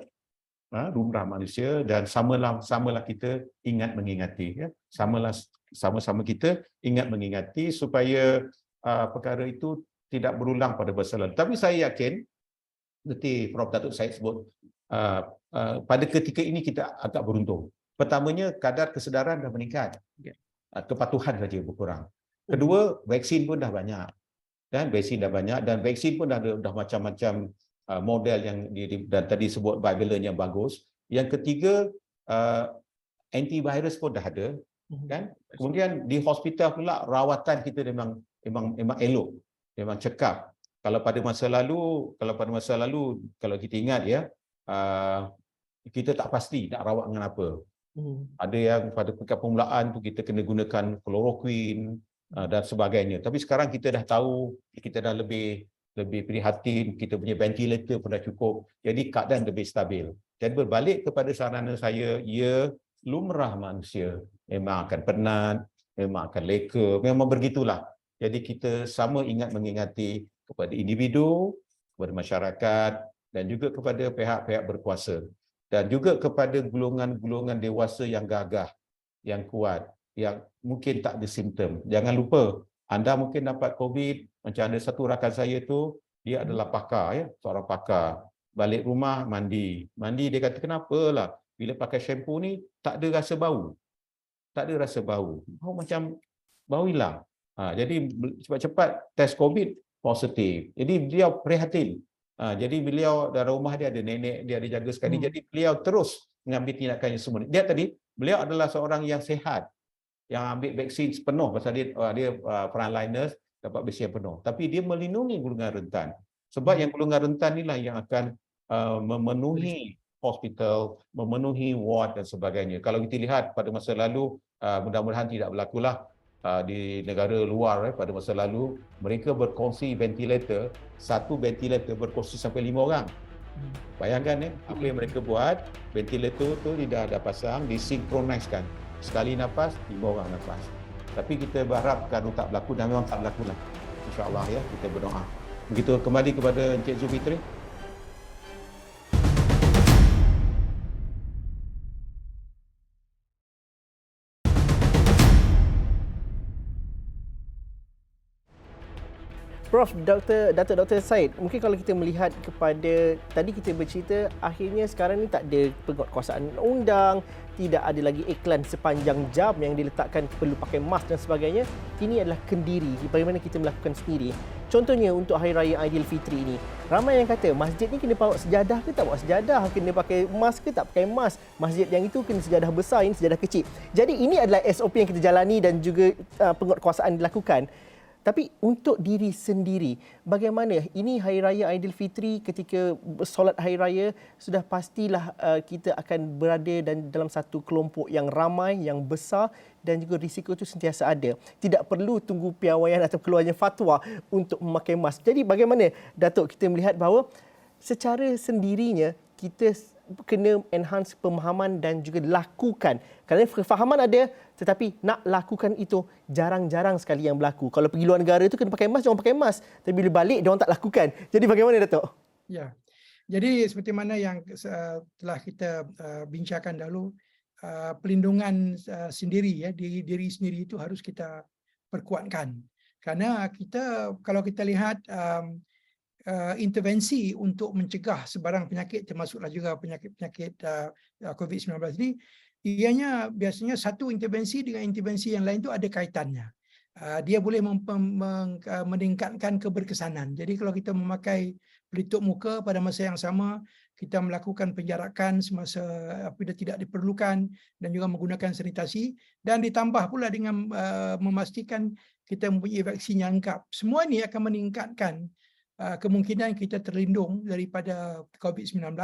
B: dan samalah kita ingat mengingati, ya. Sama-sama kita ingat mengingati supaya perkara itu tidak berulang pada masa lalu. Tapi saya yakin, seperti Prof. Datuk Syed sebut, pada ketika ini kita agak beruntung. Pertamanya, kadar kesedaran dah meningkat. Kepatuhan saja berkurang. Kedua, vaksin pun dah banyak. Dan vaksin pun dah macam-macam model yang dan tadi sebut bivalent yang bagus. Yang ketiga, antivirus pun dah ada. Kan? Kemudian di hospital pula rawatan kita memang elok. Memang cekap. Kalau pada masa lalu kalau kita ingat ya, kita tak pasti nak rawat dengan apa. Ada yang pada peringkat permulaan tu kita kena gunakan kloroquine dan sebagainya. Tapi sekarang kita dah tahu, kita dah lebih prihatin, kita punya ventilator pun dah cukup. Jadi keadaan lebih stabil. Jadi berbalik kepada sarana saya, ya, lumrah manusia memang akan penat, memang akan leka, memang begitulah. Jadi kita sama ingat mengingati kepada individu, kepada masyarakat dan juga kepada pihak-pihak berkuasa. Dan juga kepada golongan-golongan dewasa yang gagah, yang kuat, yang mungkin tak ada simptom. Jangan lupa, anda mungkin dapat COVID, macam ada satu rakan saya tu, dia adalah pakar, ya, seorang pakar. Balik rumah, mandi. Mandi, dia kata, kenapalah, bila pakai shampoo ni, tak ada rasa bau. Tak ada rasa bau. Bau macam, bau hilang. Jadi, cepat-cepat test COVID, positif. Jadi, beliau prihatin. Jadi beliau dalam rumah dia ada nenek, dia ada jaga sekali. Jadi beliau terus mengambil tindakan yang semua. Beliau adalah seorang yang sihat, yang ambil vaksin sepenuh pasal dia frontliners dapat vaksin penuh. Tapi dia melindungi golongan rentan. Sebab yang golongan rentan inilah yang akan memenuhi hospital, memenuhi ward dan sebagainya. Kalau kita lihat pada masa lalu, mudah-mudahan tidak berlakulah. Di negara luar pada masa lalu, mereka berkongsi ventilator, satu ventilator berkongsi sampai 5 orang. Bayangkan apa yang mereka buat, ventilator tu dia dah pasang, disinkroniskan. Sekali nafas, 5 orang nafas. Tapi kita berharap kalau tak berlaku, dan memang tak berlaku lah. InsyaAllah ya, kita berdoa. Begitu, kembali kepada Encik Zulfitri.
A: Prof, Dr. Syed, mungkin kalau kita melihat kepada, tadi kita bercerita akhirnya sekarang ni tak ada penguatkuasaan undang, tidak ada lagi iklan sepanjang jam yang diletakkan perlu pakai mask dan sebagainya. Ini adalah kendiri bagaimana kita melakukan sendiri. Contohnya untuk Hari Raya Aidilfitri ini, ramai yang kata masjid ni kena bawa sejadah ke tak bawa sejadah, kena pakai mask ke tak pakai mask, masjid yang itu kena sejadah besar, ini sejadah kecil. Jadi ini adalah SOP yang kita jalani dan juga penguatkuasaan dilakukan. Tapi untuk diri sendiri, bagaimana? Ini Hari Raya Aidilfitri, ketika solat Hari Raya, sudah pastilah kita akan berada dan dalam satu kelompok yang ramai, yang besar dan juga risiko itu sentiasa ada. Tidak perlu tunggu piawaian atau keluarnya fatwa untuk memakai mask. Jadi bagaimana, Datuk, kita melihat bahawa secara sendirinya kita kena enhance pemahaman dan juga lakukan. Kerana kefahaman ada, tetapi nak lakukan itu jarang-jarang sekali yang berlaku. Kalau pergi luar negara itu kena pakai mask, jangan pakai mask. Tapi bila balik, diorang tak lakukan. Jadi bagaimana, Datuk?
C: Ya, jadi seperti mana yang telah kita bincangkan dahulu, pelindungan sendiri, ya, diri sendiri itu harus kita perkuatkan. Kerana kalau kita lihat intervensi untuk mencegah sebarang penyakit, termasuklah juga penyakit COVID-19 ini, ianya biasanya satu intervensi dengan intervensi yang lain itu ada kaitannya. Dia boleh meningkatkan keberkesanan. Jadi kalau kita memakai pelitup muka. Pada masa yang sama, kita melakukan penjarakan semasa apabila tidak diperlukan dan juga menggunakan sanitasi, dan ditambah pula dengan memastikan kita mempunyai vaksin yang lengkap. Semua ini akan meningkatkan kemungkinan kita terlindung daripada COVID-19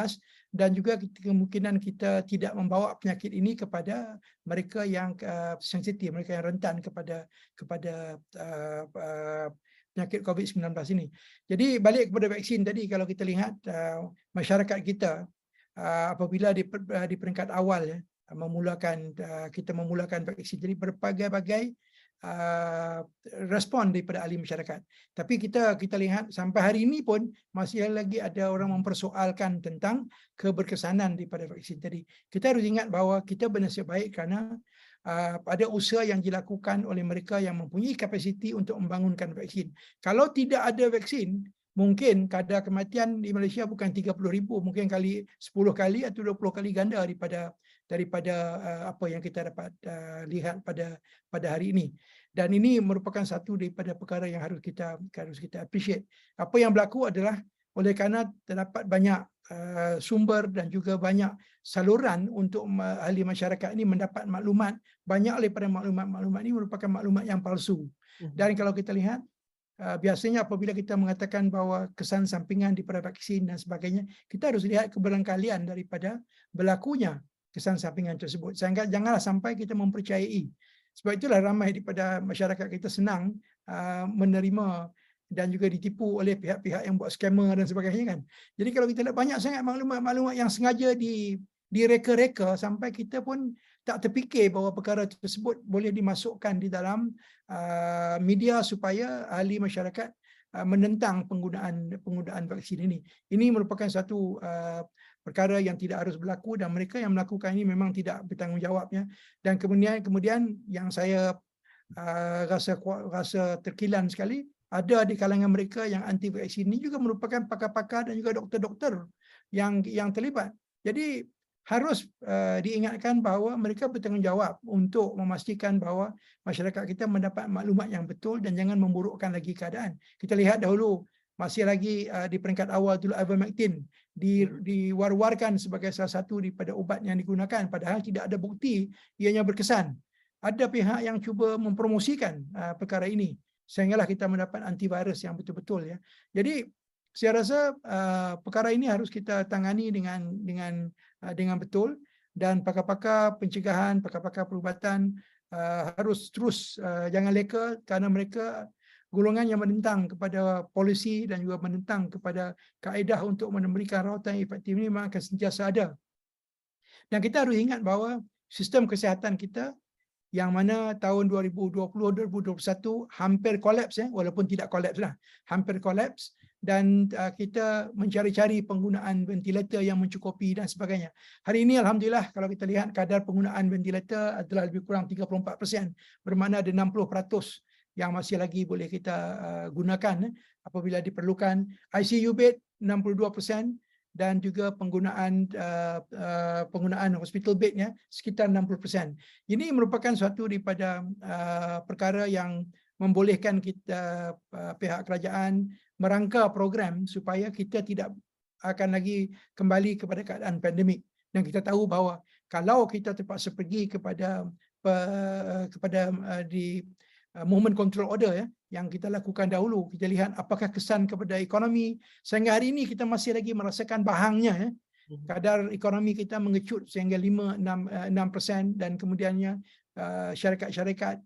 C: dan juga kemungkinan kita tidak membawa penyakit ini kepada mereka yang sensitif, mereka yang rentan kepada penyakit COVID-19 ini. Jadi balik kepada vaksin tadi, kalau kita lihat masyarakat kita apabila di peringkat awal kita memulakan vaksin, jadi berbagai-bagai respon daripada ahli masyarakat. Tapi kita lihat sampai hari ini pun masih lagi ada orang mempersoalkan tentang keberkesanan daripada vaksin tadi. Kita harus ingat bahawa kita bernasib baik kerana ada usaha yang dilakukan oleh mereka yang mempunyai kapasiti untuk membangunkan vaksin. Kalau tidak ada vaksin, mungkin kadar kematian di Malaysia bukan 30,000, mungkin 10 kali atau 20 kali ganda daripada apa yang kita dapat lihat pada hari ini. Dan ini merupakan satu daripada perkara yang harus kita appreciate. Apa yang berlaku adalah oleh kerana terdapat banyak sumber dan juga banyak saluran untuk ahli masyarakat ini mendapat maklumat, banyak daripada maklumat ini merupakan maklumat yang palsu. Dan kalau kita lihat, biasanya apabila kita mengatakan bahawa kesan sampingan daripada vaksin dan sebagainya, kita harus lihat keberangkalian daripada berlakunya kesan sampingan tersebut. Sehingga janganlah sampai kita mempercayai. Sebab itulah ramai daripada masyarakat kita senang menerima dan juga ditipu oleh pihak-pihak yang buat scammer dan sebagainya kan. Jadi kalau kita lihat banyak sangat maklumat-maklumat yang sengaja direka-reka sampai kita pun tak terfikir bahawa perkara tersebut boleh dimasukkan di dalam media supaya ahli masyarakat menentang penggunaan vaksin ini. Ini merupakan satu perkara yang tidak harus berlaku dan mereka yang melakukan ini memang tidak bertanggungjawabnya. Dan kemudian yang saya rasa terkilan sekali, ada di kalangan mereka yang anti vaksin ini juga merupakan pakar-pakar dan juga doktor-doktor yang terlibat. Jadi harus diingatkan bahawa mereka bertanggungjawab untuk memastikan bahawa masyarakat kita mendapat maklumat yang betul dan jangan memburukkan lagi keadaan. Kita lihat dahulu masih lagi di peringkat awal dulu ivermectin diwar-warkan sebagai salah satu daripada ubat yang digunakan padahal tidak ada bukti ianya berkesan. Ada pihak yang cuba mempromosikan perkara ini sehinggalah kita mendapat antivirus yang betul-betul ya. Jadi saya rasa perkara ini harus kita tangani dengan betul dan pakar-pakar pencegahan, pakar-pakar perubatan harus terus jangan leka kerana mereka golongan yang menentang kepada polisi dan juga menentang kepada kaedah untuk memberikan rawatan yang efektif ini memang akan sentiasa ada. Dan kita harus ingat bahawa sistem kesihatan kita yang mana tahun 2020-2021 hampir kolaps walaupun tidak kolaps lah, hampir kolaps dan kita mencari-cari penggunaan ventilator yang mencukupi dan sebagainya. Hari ini alhamdulillah kalau kita lihat kadar penggunaan ventilator adalah lebih kurang 34%, bermakna ada 60% yang masih lagi boleh kita gunakan apabila diperlukan. ICU bed 62% dan juga penggunaan hospital bednya sekitar 60%. Ini merupakan suatu daripada perkara yang membolehkan kita pihak kerajaan merangka program supaya kita tidak akan lagi kembali kepada keadaan pandemik. Dan kita tahu bahawa kalau kita terpaksa pergi kepada movement control order yang kita lakukan dahulu, kita lihat apakah kesan kepada ekonomi. Sehingga hari ini kita masih lagi merasakan bahangnya kadar ekonomi kita mengecut sehingga 5-6% dan kemudiannya syarikat-syarikat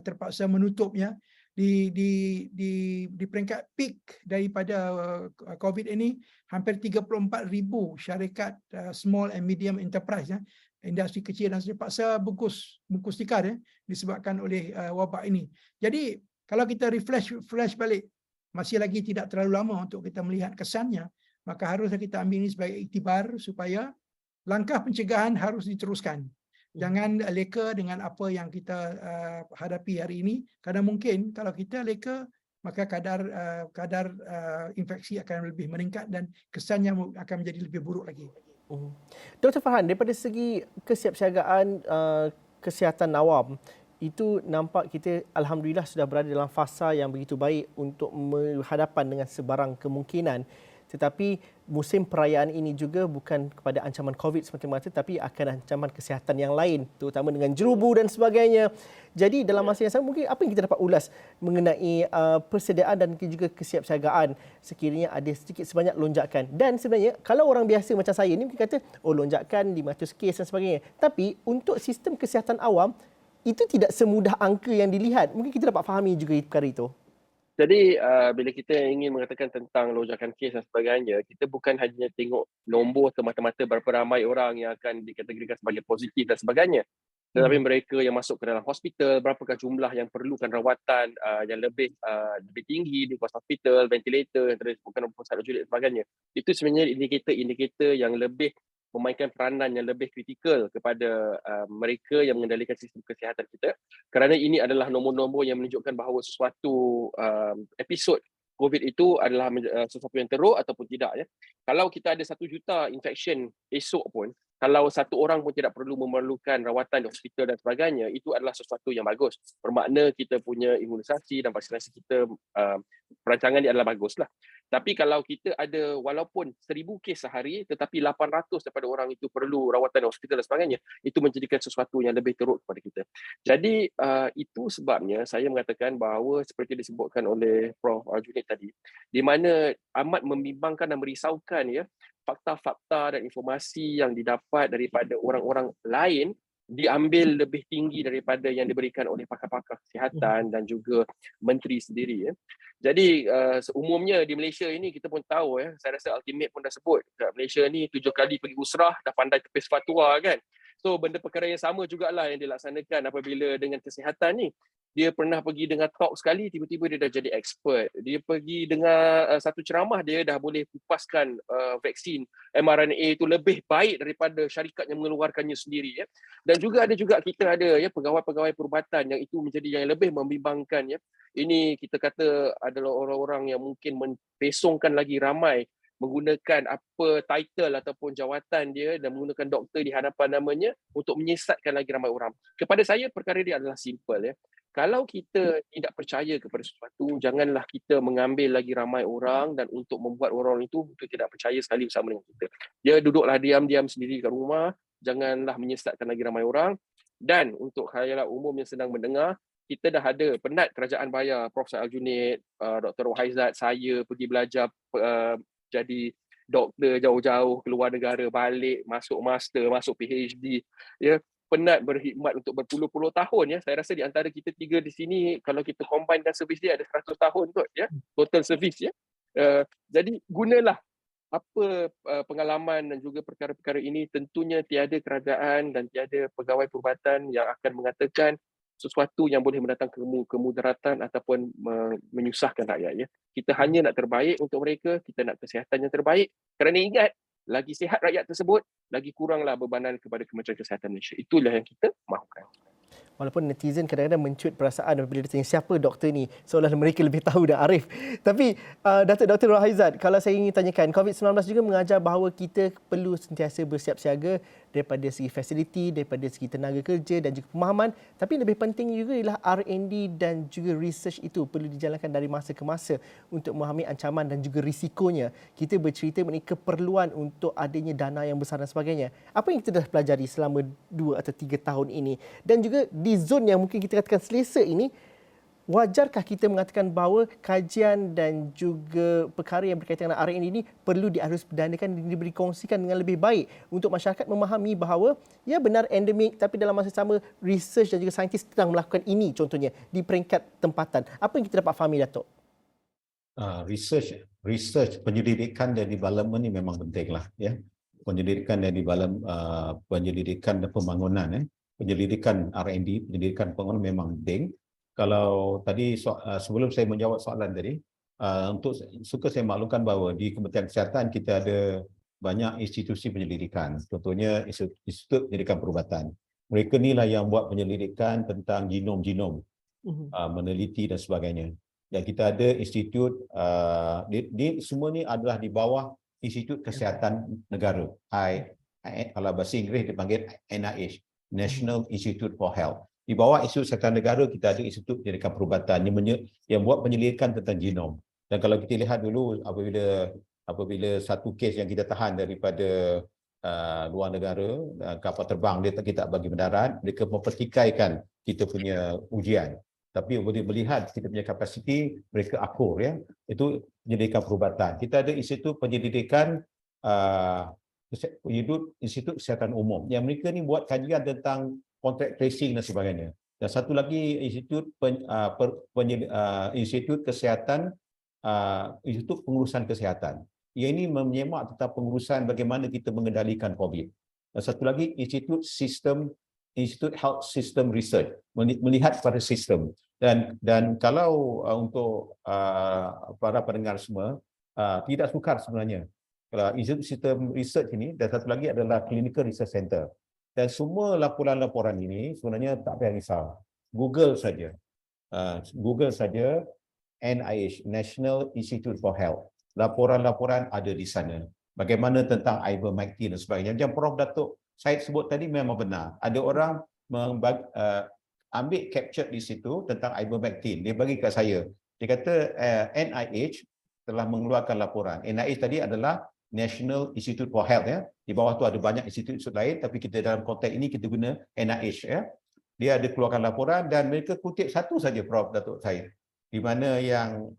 C: terpaksa menutupnya di peringkat peak daripada COVID ini. Hampir 34,000 syarikat small and medium enterprise industri kecil dan terpaksa bungkus tikar disebabkan oleh wabak ini. Jadi kalau kita flash balik, masih lagi tidak terlalu lama untuk kita melihat kesannya, maka haruslah kita ambil ini sebagai iktibar supaya langkah pencegahan harus diteruskan. Jangan leka dengan apa yang kita hadapi hari ini, kerana mungkin kalau kita leka, maka kadar infeksi akan lebih meningkat dan kesannya akan menjadi lebih buruk lagi.
A: Dr. Farhan, daripada segi kesiapsiagaan kesihatan awam, itu nampak kita alhamdulillah sudah berada dalam fasa yang begitu baik untuk berhadapan dengan sebarang kemungkinan. Tetapi musim perayaan ini juga bukan kepada ancaman COVID semata-mata, tapi akan ancaman kesihatan yang lain, terutama dengan jerubu dan sebagainya. Jadi dalam masa yang sama, mungkin apa yang kita dapat ulas mengenai persediaan dan juga kesiapsiagaan sekiranya ada sedikit sebanyak lonjakan. Dan sebenarnya kalau orang biasa macam saya ni mungkin kata, oh lonjakan 500 kes dan sebagainya. Tapi untuk sistem kesihatan awam, itu tidak semudah angka yang dilihat. Mungkin kita dapat fahami juga perkara itu.
D: Jadi bila kita ingin mengatakan tentang lonjakan kes dan sebagainya, kita bukan hanya tengok nombor semata-mata berapa ramai orang yang akan dikategorikan sebagai positif dan sebagainya. Tetapi mereka yang masuk ke dalam hospital, berapakah jumlah yang perlukan rawatan yang lebih tinggi di hospital, ventilator, bukan pusat rujukan dan sebagainya. Itu sebenarnya indikator yang lebih memainkan peranan yang lebih kritikal kepada mereka yang mengendalikan sistem kesihatan kita, kerana ini adalah nombor-nombor yang menunjukkan bahawa sesuatu episod COVID itu adalah sesuatu yang teruk ataupun tidak. Ya. Kalau kita ada 1 juta infection esok pun, kalau 1 orang pun tidak perlu memerlukan rawatan di hospital dan sebagainya, itu adalah sesuatu yang bagus. Bermakna kita punya imunisasi dan vaksinasi kita, perancangan ini adalah baguslah. Tapi kalau kita ada walaupun 1000 kes sehari, tetapi 800 daripada orang itu perlu rawatan di hospital dan sebagainya, itu menjadikan sesuatu yang lebih teruk kepada kita. Jadi itu sebabnya saya mengatakan bahawa seperti disebutkan oleh Prof. Junid tadi, di mana amat membimbangkan dan merisaukan ya, fakta-fakta dan informasi yang didapat daripada orang-orang lain diambil lebih tinggi daripada yang diberikan oleh pakar-pakar kesihatan dan juga menteri sendiri. Ya. Jadi umumnya di Malaysia ini kita pun tahu, ya, saya rasa Ultimate pun dah sebut, Malaysia ni 7 kali pergi usrah, dah pandai tepis fatwa kan. So benda perkara yang sama jugalah yang dilaksanakan apabila dengan kesihatan ni. Dia pernah pergi dengar talk sekali, tiba-tiba dia dah jadi expert. Dia pergi dengar satu ceramah, dia dah boleh kupaskan vaksin mRNA itu lebih baik daripada syarikat yang mengeluarkannya sendiri. Ya. Dan juga kita ada ya pegawai-pegawai perubatan yang itu menjadi yang lebih membimbangkan. Ya. Ini kita kata adalah orang-orang yang mungkin mempesongkan lagi ramai menggunakan apa title ataupun jawatan dia dan menggunakan doktor di hadapan namanya untuk menyesatkan lagi ramai orang. Kepada saya perkara dia adalah simple ya. Kalau kita tidak percaya kepada sesuatu, janganlah kita mengambil lagi ramai orang dan untuk membuat orang itu tidak percaya sekali bersama dengan kita. Dia duduklah diam-diam sendiri kat rumah, janganlah menyesatkan lagi ramai orang. Dan untuk khayalak umum yang sedang mendengar, kita dah ada penat kerajaan bayar Prof. Junid, Dr. Wahaizat, saya pergi belajar jadi doktor jauh-jauh keluar negara, balik, masuk master, masuk PhD. Ya. Penat berkhidmat untuk berpuluh-puluh tahun. Ya. Saya rasa di antara kita 3 di sini, kalau kita combinekan servis dia ada 100 tahun kot. Ya. Total servis. Ya. Jadi gunalah apa pengalaman dan juga perkara-perkara ini. Tentunya tiada kerajaan dan tiada pegawai perubatan yang akan mengatakan sesuatu yang boleh mendatangkan kemudaratan ataupun menyusahkan rakyat. Ya. Kita hanya nak terbaik untuk mereka, kita nak kesihatan yang terbaik. Kerana ingat, lagi sihat rakyat tersebut, lagi kuranglah bebanan kepada Kementerian Kesihatan Malaysia. Itulah yang kita mahukan.
A: Walaupun netizen kadang-kadang mencut perasaan apabila dia tanya siapa doktor ni, seolah mereka lebih tahu dan arif. Tapi Dr. Wahaizat, kalau saya ingin tanyakan, COVID-19 juga mengajar bahawa kita perlu sentiasa bersiap siaga daripada segi fasiliti, daripada segi tenaga kerja dan juga pemahaman. Tapi lebih penting juga ialah R&D dan juga research itu perlu dijalankan dari masa ke masa untuk memahami ancaman dan juga risikonya. Kita bercerita mengenai keperluan untuk adanya dana yang besar dan sebagainya. Apa yang kita dah pelajari selama 2 atau 3 tahun ini? Dan juga di zon yang mungkin kita katakan selesa ini, wajarkah kita mengatakan bahawa kajian dan juga perkara yang berkaitan dengan R&D ini perlu diharus berdanakan dan diberi kongsikan dengan lebih baik untuk masyarakat memahami bahawa ya benar endemik, tapi dalam masa sama research dan juga saintis sedang melakukan ini contohnya di peringkat tempatan. Apa yang kita dapat fahami, Datuk?
B: Research, penyelidikan dan development ini memang pentinglah ya. Penyelidikan dan penyelidikan dan pembangunan penyelidikan R&D, penyelidikan pembangunan memang penting. Kalau tadi sebelum saya menjawab soalan tadi, suka saya maklumkan bahawa di Kementerian Kesihatan kita ada banyak institusi penyelidikan. Contohnya Institut Penyelidikan Perubatan. Mereka inilah yang buat penyelidikan tentang genom-genom, meneliti dan sebagainya. Dan kita ada institut, semua ni adalah di bawah Institut Kesihatan Negara. Kalau bahasa Inggeris dipanggil NIH. National Institute for Health. Di bawah Institut Kesihatan Negara kita ada Institut Penyelidikan Perubatan yang buat penyelidikan tentang genom. Dan kalau kita lihat dulu apabila apabila satu kes yang kita tahan daripada luar negara, kapal terbang dia kita bagi mendarat, mereka mempertikaikan kita punya ujian. Tapi boleh melihat kita punya kapasiti, mereka akur ya. Itu penyelidikan perubatan. Kita ada Institut Penyelidikan Institut Kesihatan Umum yang mereka ni buat kajian tentang contact tracing dan sebagainya. Dan satu lagi Institut Kesihatan Institut Pengurusan Kesihatan. Ia ini menyemak tentang pengurusan bagaimana kita mengendalikan COVID. Dan satu lagi Institut Health System Research, melihat pada sistem. Dan kalau untuk para pendengar semua, tidak sukar sebenarnya. Institut System Research ini, dan satu lagi adalah Clinical Research Center. Dan semua laporan-laporan ini sebenarnya tak payah risau. Google saja. Google saja NIH, National Institute for Health. Laporan-laporan ada di sana. Bagaimana tentang ivermectin dan sebagainya. Yang Prof Datuk Syed sebut tadi memang benar. Ada orang ambil capture di situ tentang ivermectin. Dia bagi kat saya. Dia kata NIH telah mengeluarkan laporan. NIH tadi adalah National Institute for Health ya. Di bawah tu ada banyak institut lain, tapi kita dalam konteks ini kita guna NIH ya. Dia ada keluarkan laporan dan mereka kutip satu saja Prof Datuk Syed, di mana yang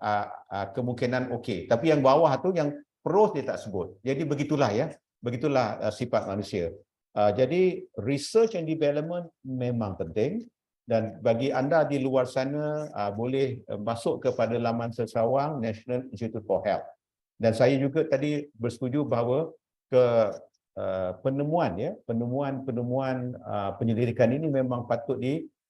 B: kemungkinan okey. Tapi yang bawah tu yang pros dia tak sebut. Jadi begitulah ya. Begitulah sifat manusia. Jadi research and development memang penting. Dan bagi anda di luar sana boleh masuk kepada laman sesawang National Institute for Health. Dan saya juga tadi bersetuju bahawa penemuan penyelidikan ini memang patut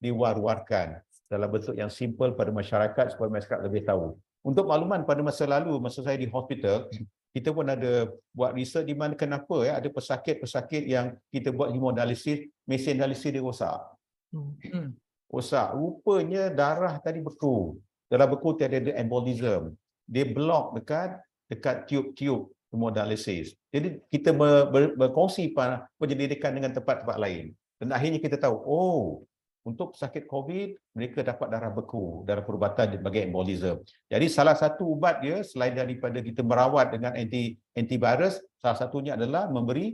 B: diwar-warkan dalam bentuk yang simple pada masyarakat supaya masyarakat lebih tahu. Untuk makluman, pada masa lalu, masa saya di hospital, kita pun ada buat research di mana kenapa ada pesakit-pesakit yang kita buat hemodialisis, mesin dialisis dia rosak. Rosak. Rupanya darah tadi beku. Darah beku tiada ada embolism. Dia block dekat tiub-tiub hemodialisis. Jadi kita berkongsi penyelidikan dengan tempat-tempat lain. Dan akhirnya kita tahu, untuk pesakit COVID, mereka dapat darah beku, darah perubatan bagi embolism. Jadi salah satu ubat dia, selain daripada kita merawat dengan antivirus, salah satunya adalah memberi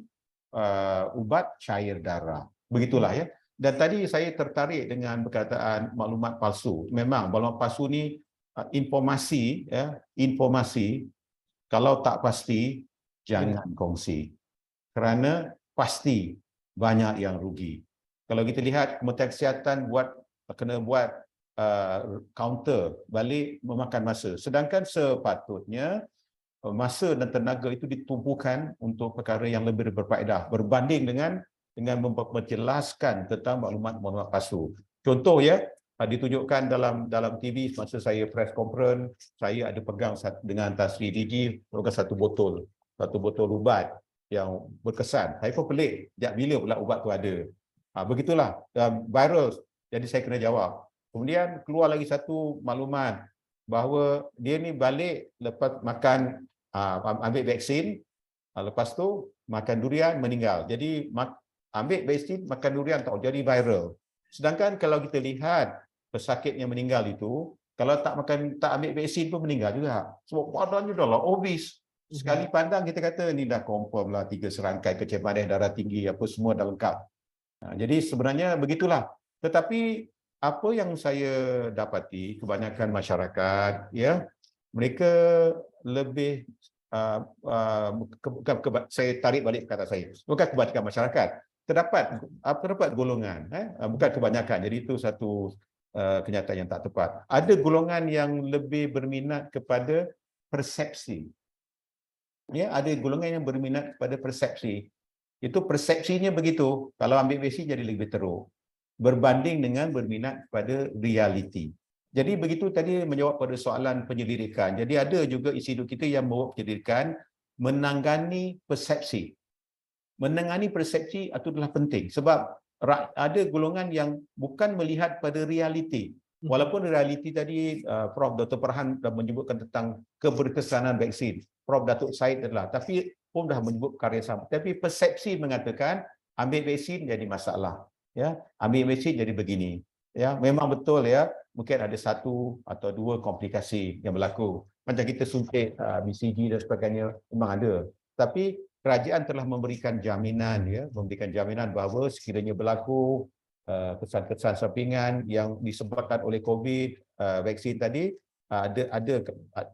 B: ubat cair darah. Begitulah ya. Dan tadi saya tertarik dengan perkataan maklumat palsu. Memang maklumat palsu ni informasi kalau tak pasti jangan kongsi. Kerana pasti banyak yang rugi. Kalau kita lihat Kementerian Kesihatan kena buat counter balik memakan masa. Sedangkan sepatutnya masa dan tenaga itu ditumpukan untuk perkara yang lebih berfaedah berbanding dengan menjelaskan tentang maklumat palsu. Contoh ya, ditunjukkan dalam TV masa saya press conference, saya ada pegang dengan Tan Sri DG satu botol ubat yang berkesan. Saya pun pelik, sejak bila pula ubat tu ada. Begitulah, viral. Jadi saya kena jawab. Kemudian keluar lagi satu maklumat bahawa dia ni balik lepas makan, ambil vaksin, lepas tu makan durian meninggal. Jadi ambil vaksin, makan durian tak jadi viral. Sedangkan kalau kita lihat pesakit yang meninggal itu, kalau tak ambil vaksin pun meninggal juga. Sebab badannya dah lah obese. Sekali pandang kita kata ni dah confirm lah 3 serangkai kecemasan darah tinggi, apa semua dah lengkap. Jadi sebenarnya begitulah. Tetapi apa yang saya dapati kebanyakan masyarakat ya, mereka lebih saya tarik balik kata saya. Bukan kebanyakan masyarakat. Terdapat golongan, bukan kebanyakan. Jadi itu satu kenyataan yang tak tepat. Ada golongan yang lebih berminat kepada persepsi. Ya, ada golongan yang berminat kepada persepsi. Itu persepsinya begitu. Kalau ambil vaksin jadi lebih teruk. Berbanding dengan berminat kepada realiti. Jadi begitu tadi menjawab pada soalan penyelidikan. Jadi ada juga institut kita yang membawa penyelidikan menangani persepsi. Menangani persepsi itu adalah penting sebab ada golongan yang bukan melihat pada realiti. Walaupun realiti tadi Prof Dr. Farhan dah menyebutkan tentang keberkesanan vaksin. Prof Datuk Syed adalah, tapi pun dah menyebut karya sama. Tapi persepsi mengatakan ambil vaksin jadi masalah. Ya, ambil vaksin jadi begini. Ya, memang betul ya. Mungkin ada 1 atau 2 komplikasi yang berlaku. macam kita suntik BCG dan sebagainya, memang ada. Tapi kerajaan telah memberikan jaminan, memberikan jaminan bahawa sekiranya berlaku kesan-kesan sampingan yang disebabkan oleh COVID, vaksin tadi,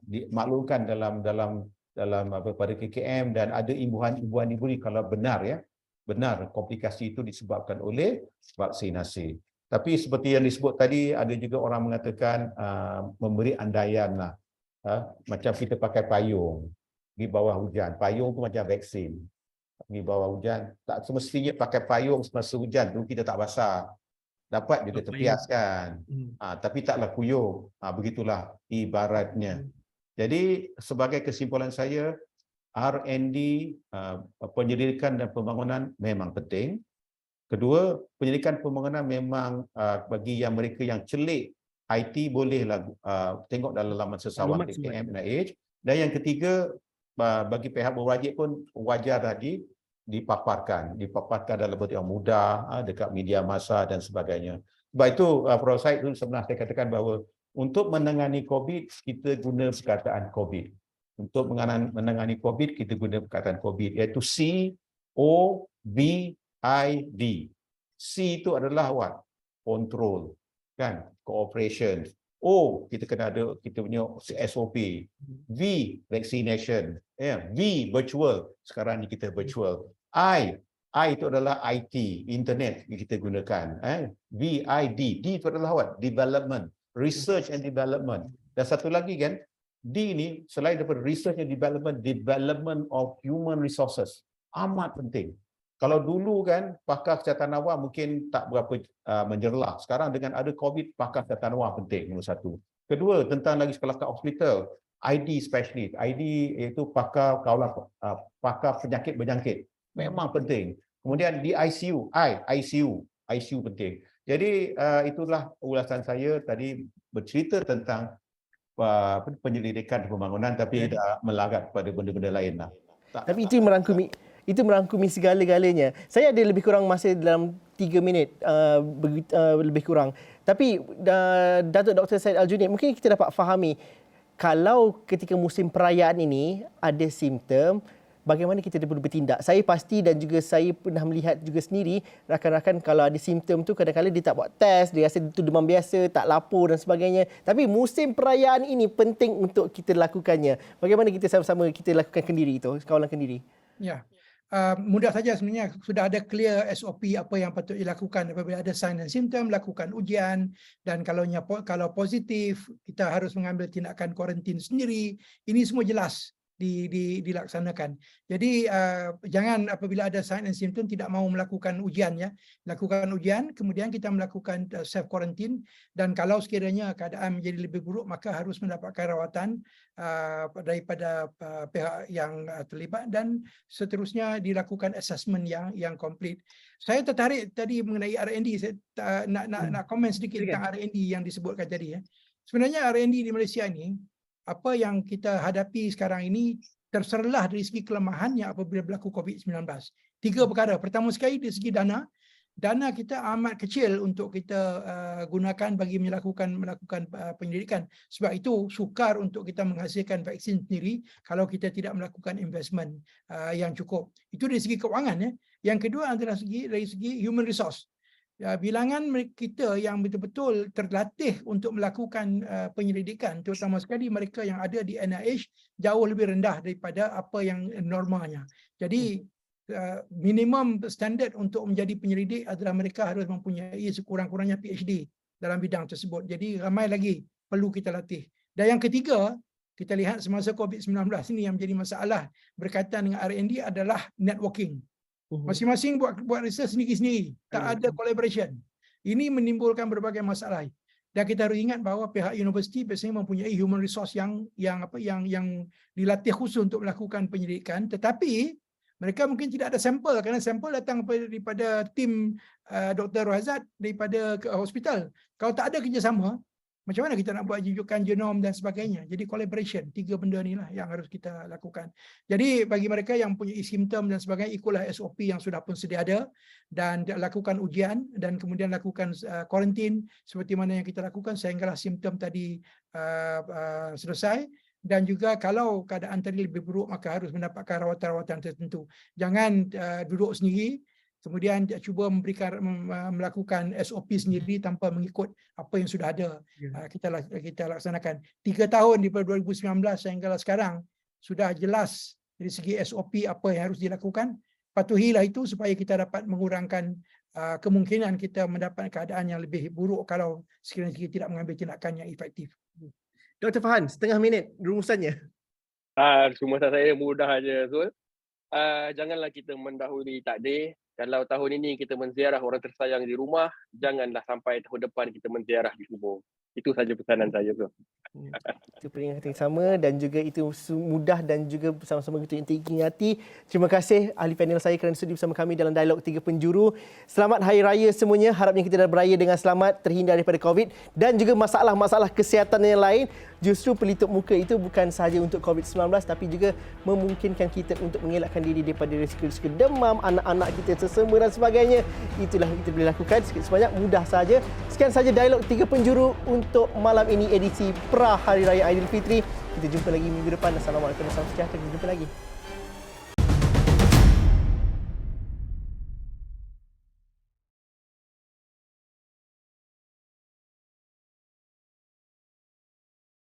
B: dimaklumkan dalam pada KKM, dan ada imbuhan diberi kalau benar komplikasi itu disebabkan oleh vaksinasi. Tapi seperti yang disebut tadi, ada juga orang mengatakan memberi andaian lah. Macam kita pakai payung di bawah hujan. Payung tu macam vaksin. Di bawah hujan, tak semestinya pakai payung semasa hujan tu kita tak basah. Dapat juga terpiaskan. Tapi taklah kuyup. Begitulah ibaratnya. Jadi sebagai kesimpulan saya, R&D, penyelidikan dan pembangunan memang penting. Kedua, penyelidikan pembangunan memang bagi yang mereka yang celik IT bolehlah tengok dalam laman sesawang KKM NIH. Dan yang ketiga, bagi pihak berwajib pun wajar tadi dipaparkan dalam bentuk yang mudah dekat media massa dan sebagainya. Sebab itu Prof. Said itu sebenarnya saya katakan bahawa untuk menangani COVID, kita guna perkataan COVID. Untuk menangani COVID, kita guna perkataan COVID, iaitu COVID. C itu adalah what? Control, kan? Cooperation. O, kita kena ada kita punya SOP. V, vaccination. V, virtual. Sekarang ni kita virtual. I itu adalah IT, internet yang kita gunakan. VID, D itu adalah what? Development, research and development. Dan satu lagi kan, D ni selain daripada research and development of human resources. Amat penting. Kalau dulu kan pakar kesihatan awam mungkin tak berapa menjerlah. Sekarang dengan ada COVID, pakar kesihatan awam penting, nombor satu. Kedua, tentang lagi kelakar hospital, ID specialist. ID iaitu pakar penyakit berjangkit. Memang penting. Kemudian di ICU, ICU penting. Jadi itulah ulasan saya tadi bercerita tentang penyelidikan pembangunan, tapi dah melarat pada benda-benda lain lah.
A: Tapi itu merangkumi segala-galanya. Saya ada lebih kurang masa dalam 3 minit lebih kurang. Tapi Datuk Dr. Syed Al-Junid, mungkin kita dapat fahami kalau ketika musim perayaan ini ada simptom, bagaimana kita perlu bertindak. Saya pasti dan juga saya pernah melihat juga sendiri rakan-rakan kalau ada simptom tu kadang-kadang dia tak buat test, dia rasa itu demam biasa, tak lapor dan sebagainya. Tapi musim perayaan ini penting untuk kita lakukannya. Bagaimana kita sama-sama kita lakukan kendiri itu, kawalan kendiri?
C: Ya. Mudah saja sebenarnya, sudah ada clear SOP apa yang patut dilakukan apabila ada sign dan simptom, lakukan ujian, dan kalau positif kita harus mengambil tindakan kuarantin sendiri. Ini semua jelas dilaksanakan. Jadi jangan apabila ada sign and symptom tidak mau melakukan ujian, ya. Lakukan ujian, kemudian kita melakukan self quarantine, dan kalau sekiranya keadaan menjadi lebih buruk maka harus mendapatkan rawatan daripada pihak yang terlibat, dan seterusnya dilakukan assessment yang komplit. Saya tertarik tadi mengenai R&D. Saya nak komen sedikit tentang R&D yang disebutkan tadi, ya. Sebenarnya R&D di Malaysia ini, apa yang kita hadapi sekarang ini terserlah dari segi kelemahannya apabila berlaku COVID-19. 3 perkara. Pertama sekali dari segi dana. Dana kita amat kecil untuk kita gunakan bagi melakukan penyelidikan. Sebab itu sukar untuk kita menghasilkan vaksin sendiri kalau kita tidak melakukan investment yang cukup. Itu dari segi keuangan, ya. Yang kedua adalah dari segi human resource. Bilangan kita yang betul-betul terlatih untuk melakukan penyelidikan, terutama sekali mereka yang ada di NIH, jauh lebih rendah daripada apa yang normalnya. Jadi minimum standard untuk menjadi penyelidik adalah mereka harus mempunyai sekurang-kurangnya PhD dalam bidang tersebut. Jadi ramai lagi perlu kita latih. Dan yang ketiga, kita lihat semasa COVID-19 ini yang menjadi masalah berkaitan dengan R&D adalah networking. Masing-masing buat research sendiri-sendiri, tak ada collaboration. Ini menimbulkan berbagai masalah. Dan kita harus ingat bahawa pihak universiti biasanya mempunyai human resource yang dilatih khusus untuk melakukan penyelidikan, tetapi mereka mungkin tidak ada sampel, kerana sampel datang daripada tim Dr. Rohazad daripada hospital. Kalau tak ada kerjasama, macam mana kita nak buat rujukan genom dan sebagainya. Jadi collaboration, 3 benda inilah yang harus kita lakukan. Jadi bagi mereka yang punya simptom dan sebagainya, ikutlah SOP yang sudah pun sedia ada, dan lakukan ujian, dan kemudian lakukan quarantine seperti mana yang kita lakukan sehinggalah simptom tadi selesai. dan juga kalau keadaan tadi lebih buruk maka harus mendapatkan rawatan-rawatan tertentu. Jangan duduk sendiri kemudian cuba melakukan SOP sendiri tanpa mengikut apa yang sudah ada. Kita laksanakan 3 tahun daripada 2019 sehingga sekarang sudah jelas dari segi SOP apa yang harus dilakukan. Patuhilah itu supaya kita dapat mengurangkan kemungkinan kita mendapat keadaan yang lebih buruk kalau sekiranya kita tidak mengambil tindakan yang efektif.
A: Dr. Fahan, setengah minit rumusannya.
D: Rumusan saya mudah aja, Zul. Janganlah kita mendahului takdir. Kalau tahun ini kita menziarah orang tersayang di rumah, janganlah sampai tahun depan kita menziarah di kubur. Itu saja pesanan saya, Zul.
A: Itu peringatan yang sama dan juga itu mudah dan juga bersama-sama kita ingati. Terima kasih ahli panel saya kerana sudi bersama kami dalam Dialog Tiga Penjuru. Selamat Hari Raya semuanya. Harapnya kita dah beraya dengan selamat, terhindar daripada COVID dan juga masalah-masalah kesihatan yang lain. Justru pelitup muka itu bukan sahaja untuk COVID-19 tapi juga memungkinkan kita untuk mengelakkan diri daripada risiko-risiko demam, anak-anak kita sesama dan sebagainya. Itulah yang kita boleh lakukan sikit sebanyak, mudah saja. Sekian saja Dialog Tiga Penjuru untuk malam ini edisi Hari Raya Aidilfitri. Kita jumpa lagi minggu depan. Assalamualaikum warahmatullahi wabarakatuh. Kita jumpa lagi.